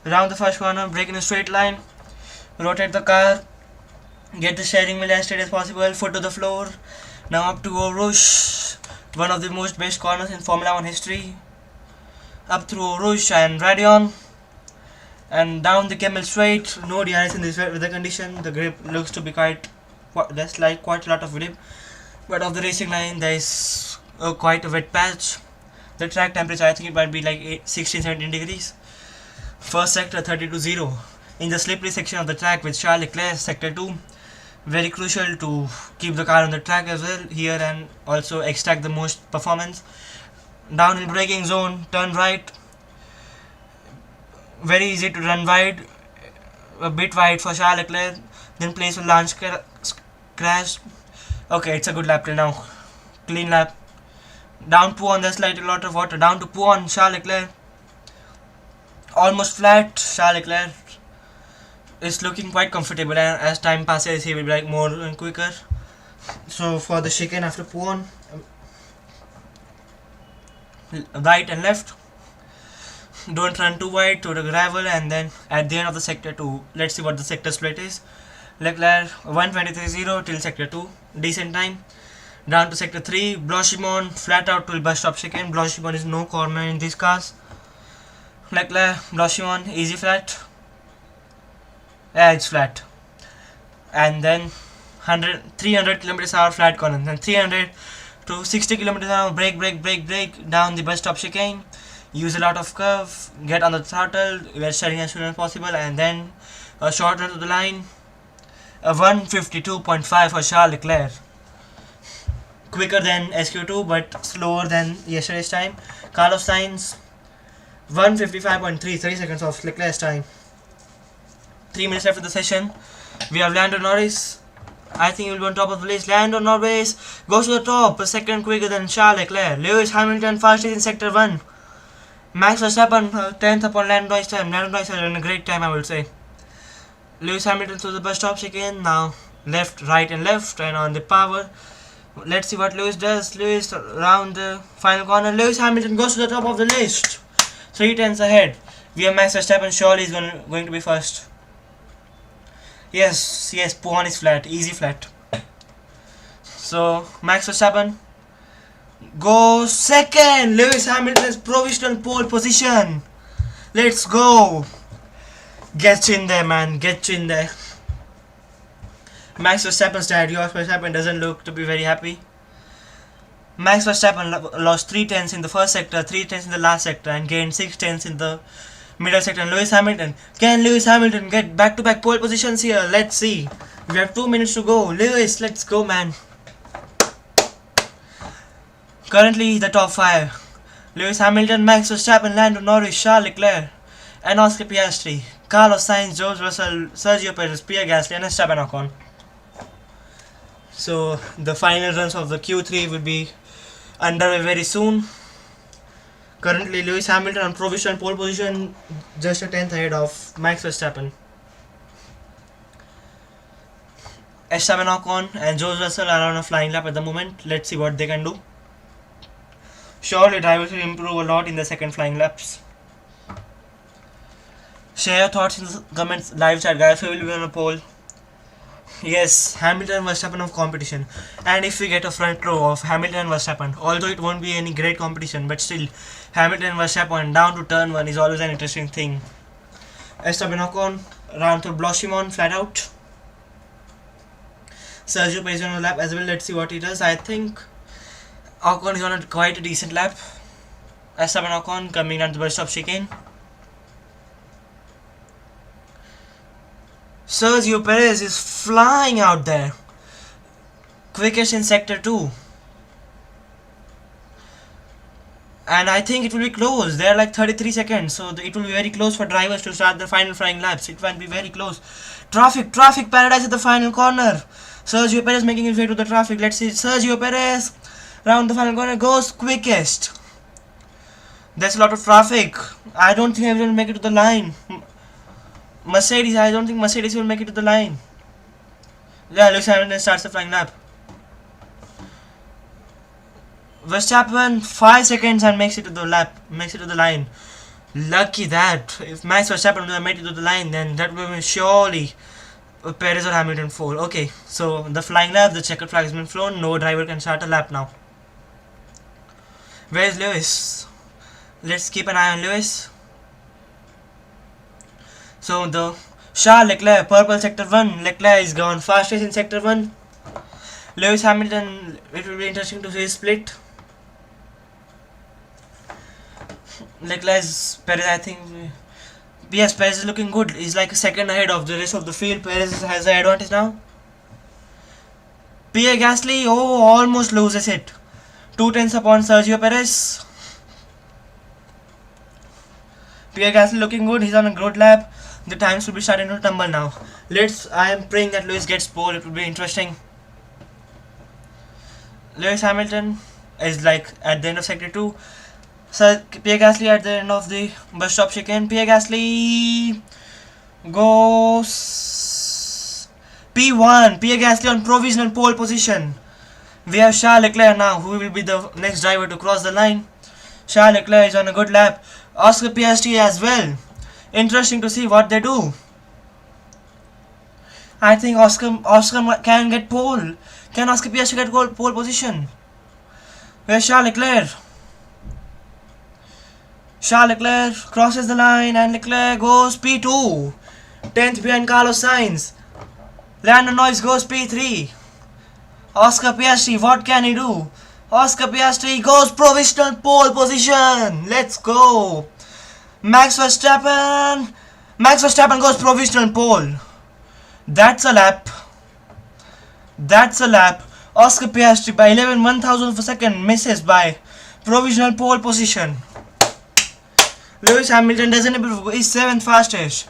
Round the first corner, brake in a straight line, rotate the car, get the steering wheel as straight as possible, foot to the floor. Now up to Eau Rouge, one of the most best corners in Formula 1 history. Up through Eau Rouge and Radion, and down the Camel Straight. No DRS in this weather condition. The grip looks to be there's like quite a lot of grip, but off the racing line there is quite a wet patch. The track temperature, I think it might be like 16-17 degrees. First sector 30-0. In the slippery section of the track with Charles Leclerc, sector 2. Very crucial to keep the car on the track as well here and also extract the most performance. Downhill braking zone, turn right, Very easy to run wide, a bit wide for Charles Leclerc, then place will launch crash. Okay, it's a good lap till now. Clean lap. Down 2 on the slide, a lot of water. Down to 2 on Charles Leclerc. Almost flat. Charles Leclerc is looking quite comfortable, and as time passes, he will be like more and quicker. So for the chicane after Puon, right and left. Don't run too wide to the gravel, and then at the end of the sector 2, let's see what the sector split is. Leclerc 1:23.0 till sector 2, decent time. Down to sector 3, Blanchimont flat out till bus stop chicane. Blanchimont is no corner in these cars. Leclerc, Blanchimont, easy flat. Yeah, it's flat. And then 300 kilometers per hour flat corner, then 300 to 60 kilometers per hour brake down the bus stop chicane. Use a lot of curve, get on the throttle, we're steering as soon as possible, and then a short run to the line. A 1:52.5 for Charles Leclerc. Quicker than SQ2 but slower than yesterday's time. Carlos Sainz 1:55.3, 3 seconds off Leclerc's time. 3 minutes left in the session. We have Lando Norris. I think he will be on top of the list. Lando Norris goes to the top, a second quicker than Charles Leclerc. Lewis Hamilton fastest in sector 1. Max Verstappen 10th upon Lando Norris time. Lando Norris had a great time, I will say. Lewis Hamilton to the bus stop chicane. Now left, right and left, and on the power. Let's see what Lewis does. Lewis around the final corner. Lewis Hamilton goes to the top of the list. 3 tenths ahead. We have Max Verstappen. Surely is going to be first. Yes, Puhan is flat. Easy flat. So Max Verstappen goes second. Lewis Hamilton's provisional pole position. Let's go. Get in there, man. Get in there. Max Verstappen's dad, Jos Verstappen, doesn't look to be very happy. Max Verstappen lost 3 tenths in the first sector, 3 tenths in the last sector, and gained 6 tenths in the middle sector. And Lewis Hamilton, can Lewis Hamilton get back-to-back pole positions here? Let's see. We have 2 minutes to go. Lewis, let's go, man. Currently the top 5. Lewis Hamilton, Max Verstappen, Lando Norris, Charles Leclerc, and Oscar Piastri, Carlos Sainz, George Russell, Sergio Perez, Pierre Gasly, and Esteban Ocon. So the final runs of the Q3 will be underway very soon. Currently Lewis Hamilton on provisional pole position, just a 10th ahead of Max Verstappen. Esteban Ocon and George Russell are on a flying lap at the moment. Let's see what they can do. Surely drivers will improve a lot in the second flying laps. Share your thoughts in the comments, live chat guys. Who will be on a pole? Yes, Hamilton and Verstappen of competition. And if we get a front row of Hamilton and Verstappen, although it won't be any great competition, but still Hamilton and Verstappen down to turn 1 is always an interesting thing. Esteban Ocon round through Blanchimont flat out. Sergio Perez on the lap as well. Let's see what he does. I think Ocon is on quite a decent lap. Esteban Ocon coming down the bus stop chicane. Sergio Perez is flying out there. Quickest in sector 2. And I think it will be close. They are like 33 seconds. So it will be very close for drivers to start the final flying laps. It will be very close. Traffic paradise at the final corner. Sergio Perez making his way to the traffic. Let's see. Sergio Perez round the final corner goes quickest. There's a lot of traffic. I don't think I will make it to the line. Mercedes, I don't think Mercedes will make it to the line. Yeah, Lewis Hamilton starts the flying lap. Verstappen 5 seconds and makes it to the line. Lucky that. If Max Verstappen would have made it to the line, then that would be surely Perez or Hamilton fall. Okay, so the flying lap, the checkered flag has been flown. No driver can start a lap now. Where is Lewis? Let's keep an eye on Lewis. So the Charles Leclerc, purple sector 1. Leclerc is gone fastest in sector 1. Lewis Hamilton, it will be interesting to see his split. Leclerc's Perez, I think. Yes, Perez is looking good. He's like a second ahead of the rest of the field. Perez has the advantage now. Pierre Gasly, oh, almost loses it. 2 tenths upon Sergio Perez. Pierre Gasly looking good. He's on a good lap. The times will be starting to tumble now. I am praying that Lewis gets pole. It will be interesting. Lewis Hamilton is like at the end of sector 2. So Pierre Gasly at the end of the bus stop chicane. Pierre Gasly goes P1. Pierre Gasly on provisional pole position. We have Charles Leclerc now, who will be the next driver to cross the line. Charles Leclerc is on a good lap. Oscar Piastri as well. Interesting to see what they do. I think Oscar can get pole. Can Oscar Piastri get pole position? Where's Charles Leclerc? Charles Leclerc crosses the line and Leclerc goes P2. 10th behind Carlos Sainz. Lando Norris goes P3. Oscar Piastri, what can he do? Oscar Piastri goes provisional pole position. Let's go. Max Verstappen goes provisional pole. That's a lap. Oscar Piastri by 11/1000 of a second misses by provisional pole position. Lewis Hamilton doesn't is 7th fastest.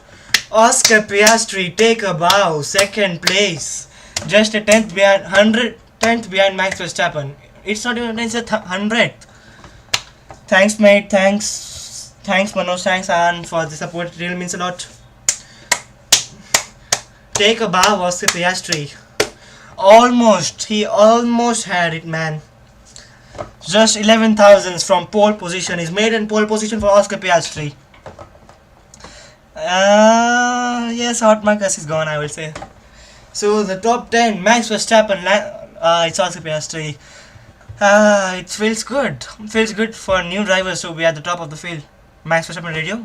Oscar Piastri take a bow, 2nd place. Just a 10th behind Max Verstappen. It's not even 10th, it's 100th. Thanks mate, thanks Manoj, thanks Ann for the support, it really means a lot. Take a bow, Oscar Piastri. He almost had it, man. Just 11,000 from pole position. His maiden pole position for Oscar Piastri. Yes, Hot Marcus is gone, I will say. So the top 10, Max Verstappen, it's Oscar Piastri. It feels good. It feels good for new drivers to be at the top of the field. Max Verstappen radio.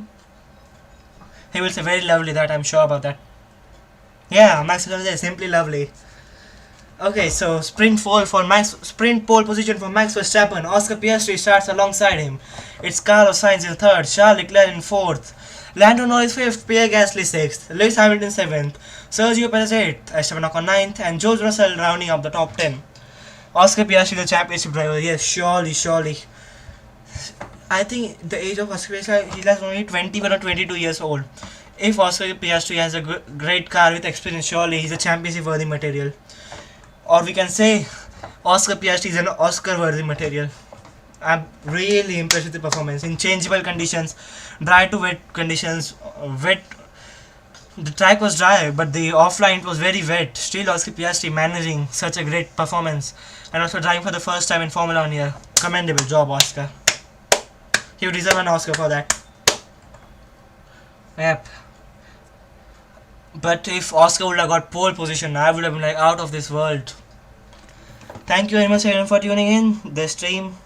He will say very lovely, that I'm sure about that. Yeah, Max Verstappen is simply lovely. Okay, so sprint pole position for Max Verstappen. Oscar Piastri starts alongside him. It's Carlos Sainz in 3rd, Charles Leclerc in 4th, Lando Norris 5th, Pierre Gasly 6th, Lewis Hamilton 7th, Sergio Perez 8th, Esteban Ocon 9th, and George Russell rounding up the top 10. Oscar Piastri, the championship driver. Yes, surely. I think the age of Oscar Piastri, he is only 21 or 22 years old. If Oscar Piastri has a great car with experience, surely he's a championship worthy material. Or we can say Oscar Piastri is an Oscar worthy material. I'm really impressed with the performance in changeable conditions, dry to wet conditions. The track was dry, but the offline it was very wet. Still, Oscar Piastri managing such a great performance and also driving for the first time in Formula 1 here. Commendable job, Oscar. He would deserve an Oscar for that. Yep. But if Oscar would have got pole position, I would have been like out of this world. Thank you very much everyone for tuning in the stream.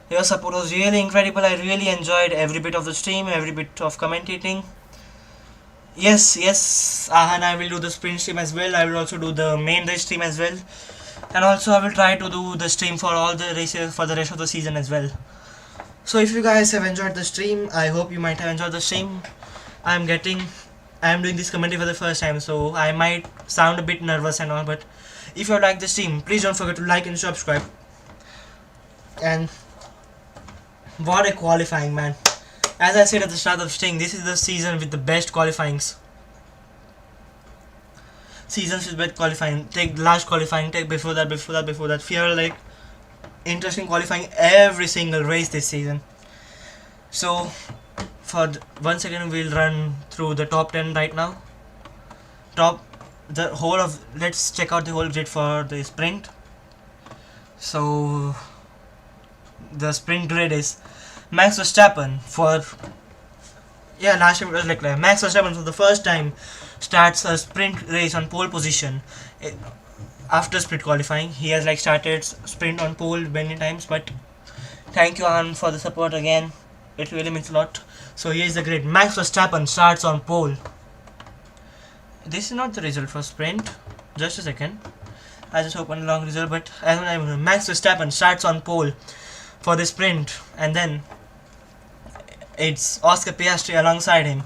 Your support was really incredible. I really enjoyed every bit of the stream, every bit of commentating. Yes, Ahan, I will do the sprint stream as well. I will also do the main race stream as well. And also I will try to do the stream for all the races for the rest of the season as well. So if you guys have enjoyed the stream, I hope you might have enjoyed the stream. I am doing this commentary for the first time, so I might sound a bit nervous and all, but if you like the stream, please don't forget to like and subscribe. And what a qualifying, man. As I said at the start of the stream, this is the season with the best qualifyings. Seasons with best qualifying. Take last qualifying, take before that. Feel like interesting qualifying every single race this season. So for 1 second we'll run through the top 10 right now. Let's check out the whole grid for the sprint. So the sprint grid is Max Verstappen last time it was Leclerc. Max Verstappen for the first time starts a sprint race on pole position. After sprint qualifying, he has started sprint on pole many times, but thank you Ann for the support again. It really means a lot. So here's the grid. Max Verstappen starts on pole. This is not the result for sprint. Just a second. I just opened a long result, but Max Verstappen starts on pole for the sprint, and then it's Oscar Piastri alongside him.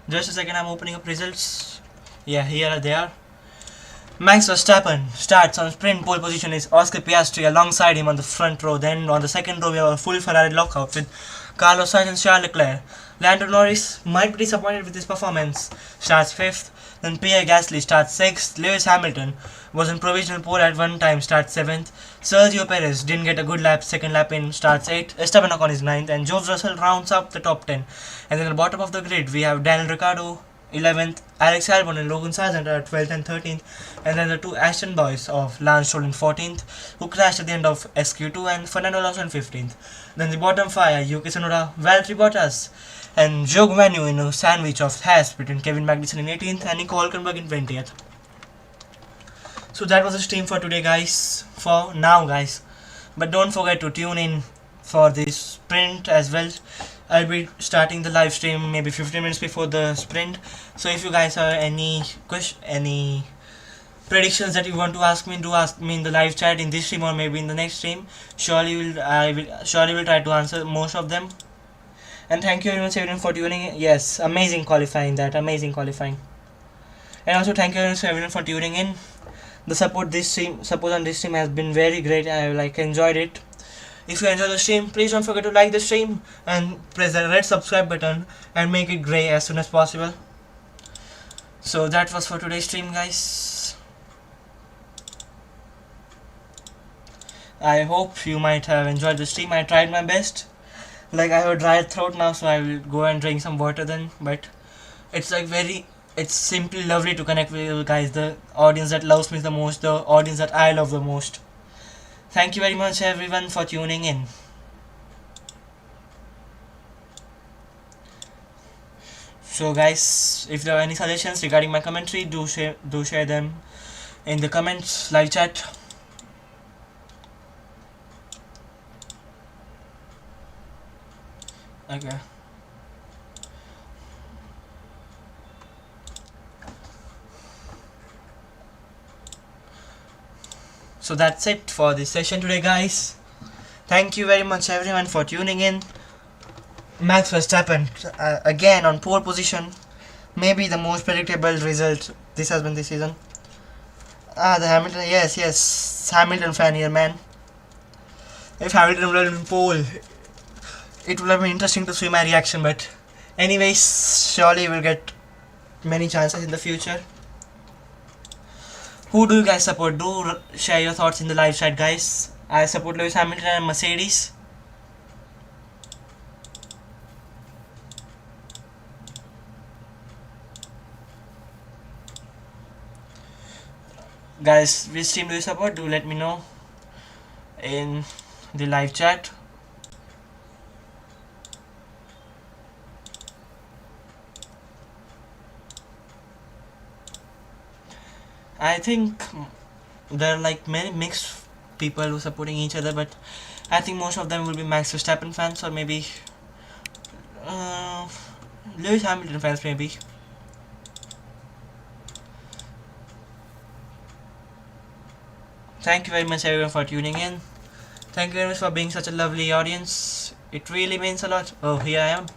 Just a second, I'm opening up results. Yeah, here they are. Max Verstappen starts on sprint pole position is Oscar Piastri alongside him on the front row. Then on the second row we have a full Ferrari lockout with Carlos Sainz and Charles Leclerc. Lando Norris might be disappointed with his performance, starts 5th. Then Pierre Gasly starts 6th. Lewis Hamilton was in provisional pole at one time, starts 7th. Sergio Perez didn't get a good lap, second lap in, starts 8th. Esteban Ocon is 9th, and George Russell rounds up the top 10. And then at the bottom of the grid, we have Daniel Ricciardo 11th, Alex Albon and Logan Sargent are 12th and 13th, and then the two Aston boys of Lance Stroll in 14th, who crashed at the end of SQ2, and Fernando Alonso in 15th. Then the bottom 5 Yuki Tsunoda, Valtteri Bottas, and Joe Guanyu in a sandwich of Haas between Kevin Magnussen in 18th and Nico Hülkenberg in 20th. So that was the stream for today, guys, for now, guys. But don't forget to tune in for this sprint as well. I'll be starting the live stream maybe 15 minutes before the sprint. So if you guys have any predictions that you want to ask me, do ask me in the live chat in this stream or maybe in the next stream. I will try to answer most of them. And thank you very much everyone for tuning in. Yes, amazing qualifying, amazing qualifying. And also thank you very much everyone for tuning in. The support on this stream has been very great. I enjoyed it. If you enjoy the stream, please don't forget to like the stream and press the red subscribe button and make it grey as soon as possible. So that was for today's stream, guys. I hope you might have enjoyed the stream. I tried my best. I have a dry throat now, so I will go and drink some water then. But it's it's simply lovely to connect with you guys, the audience that loves me the most, the audience that I love the most. Thank you very much everyone for tuning in. So guys, if there are any suggestions regarding my commentary, do share them in the comments, live chat. Okay. So that's it for this session today, guys. Thank you very much everyone for tuning in. Max Verstappen again on pole position. Maybe the most predictable result this has been this season. The Hamilton, yes, Hamilton fan here, man. If Hamilton would have been pole, it would have been interesting to see my reaction, but anyways, surely we'll get many chances in the future. Who do you guys support? Do share your thoughts in the live chat, guys. I support Lewis Hamilton and Mercedes. Guys, which team do you support? Do let me know in the live chat. I think there are many mixed people who are supporting each other, but I think most of them will be Max Verstappen fans, or maybe Lewis Hamilton fans, maybe. Thank you very much everyone for tuning in. Thank you very much for being such a lovely audience. It really means a lot. Oh, here I am.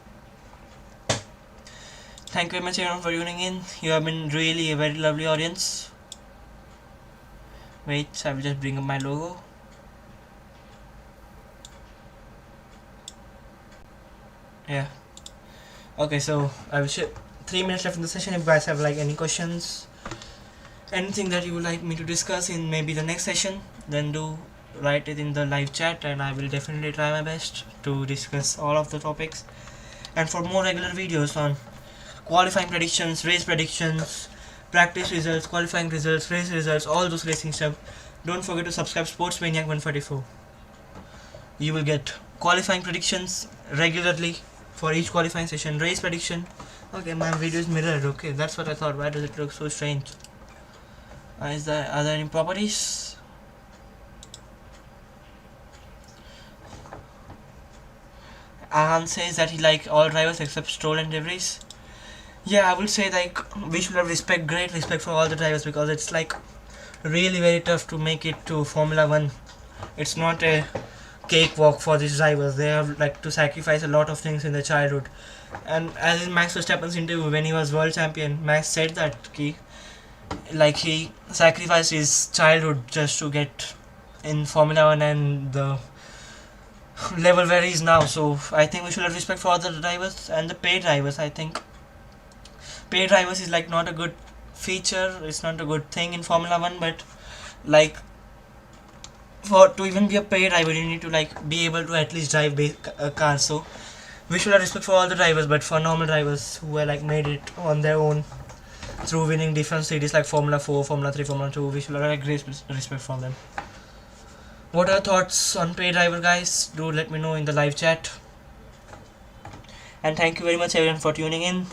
Thank you very much everyone for tuning in. You have been really a very lovely audience. Wait, I will just bring up my logo. Yeah. Okay, so I will share 3 minutes left in the session. If you guys have any questions, anything that you would like me to discuss in maybe the next session, then do write it in the live chat and I will definitely try my best to discuss all of the topics. And for more regular videos on qualifying predictions, race predictions, practice results, qualifying results, race results, all those racing stuff, don't forget to subscribe Sportsmaniac 144. You will get qualifying predictions regularly for each qualifying session, race prediction. Okay, my video is mirrored. Okay, that's what I thought. Why does it look so strange? Are there any properties? Ahan says that he likes all drivers except Stroll and De Vries. Yeah, I would say we should have great respect for all the drivers, because it's really very tough to make it to Formula 1. It's not a cakewalk for these drivers. They have to sacrifice a lot of things in their childhood. And as in Max Verstappen's interview when he was world champion, Max said that he sacrificed his childhood just to get in Formula 1, and level where he is now. So I think we should have respect for other drivers and the paid drivers. I think paid drivers is like not a good feature. It's not a good thing in Formula One, but like for to even be a paid driver, you need to like be able to at least drive a car. So we should have respect for all the drivers, but for normal drivers who are like made it on their own through winning different series like Formula 4, Formula 3, Formula 2, we should have like great respect from them. What are your thoughts on paid driver, guys? Do let me know in the live chat. And thank you very much everyone for tuning in.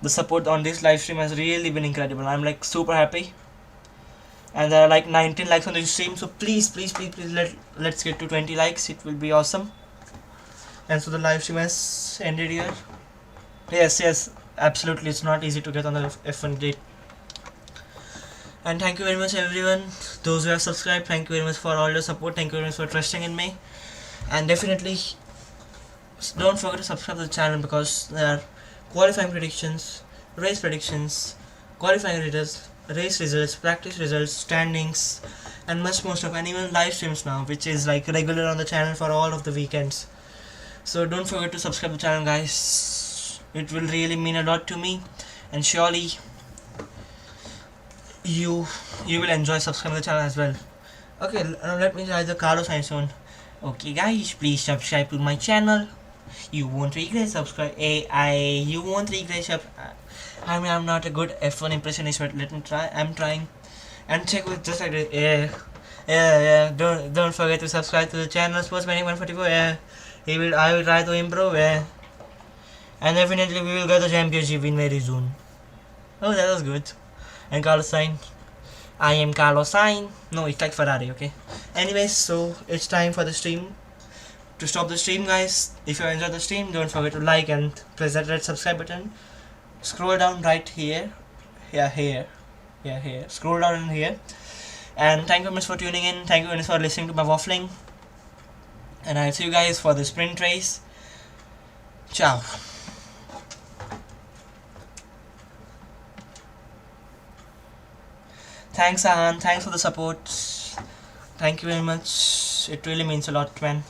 The support on this live stream has really been incredible. I'm like super happy. And there are like 19 likes on the stream, so please let's get to 20 likes. It will be awesome. And so the live stream has ended here. Yes, absolutely, it's not easy to get on the F1 grid. And thank you very much everyone, those who have subscribed. Thank you very much for all your support. Thank you very much for trusting in me. And definitely don't forget to subscribe to the channel, because there are qualifying predictions, race predictions, qualifying results, race results, practice results, standings, and much more stuff, and even live streams now, which is like regular on the channel for all of the weekends. So don't forget to subscribe to the channel, guys. It will really mean a lot to me, and surely you will enjoy subscribing to the channel as well. Okay, now let me try the Carlos Sainz one. Okay guys, please subscribe to my channel. You won't regret subscribe. You won't regret I mean, I'm not a good F1 impressionist, but let me try. I'm trying. And check with just like this. Yeah. Don't forget to subscribe to the channel Sportsman 144. Yeah. I will try to improve. Yeah. And definitely we will get the championship win very soon. Oh, that was good. And Carlos Sainz. I am Carlos Sainz. No, it's like Ferrari, okay? Anyways, so it's time for the stream to stop the stream, guys. If you enjoyed the stream, don't forget to like and press that red subscribe button. Scroll down right here. Here. Scroll down in here. And thank you very much for tuning in. Thank you very much for listening to my waffling. And I'll see you guys for the sprint race. Ciao. Thanks, Ahan. Thanks for the support. Thank you very much. It really means a lot, man.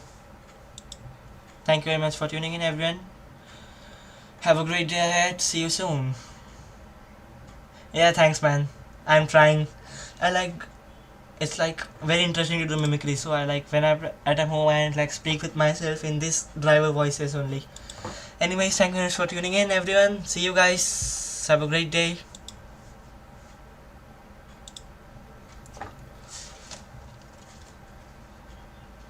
Thank you very much for tuning in, everyone. Have a great day ahead. See you soon. Yeah, thanks, man. I'm trying. It's like very interesting to do mimicry. So I like when I'm at home and like speak with myself in this driver voices only. Anyways, thank you very much for tuning in, everyone. See you guys. Have a great day.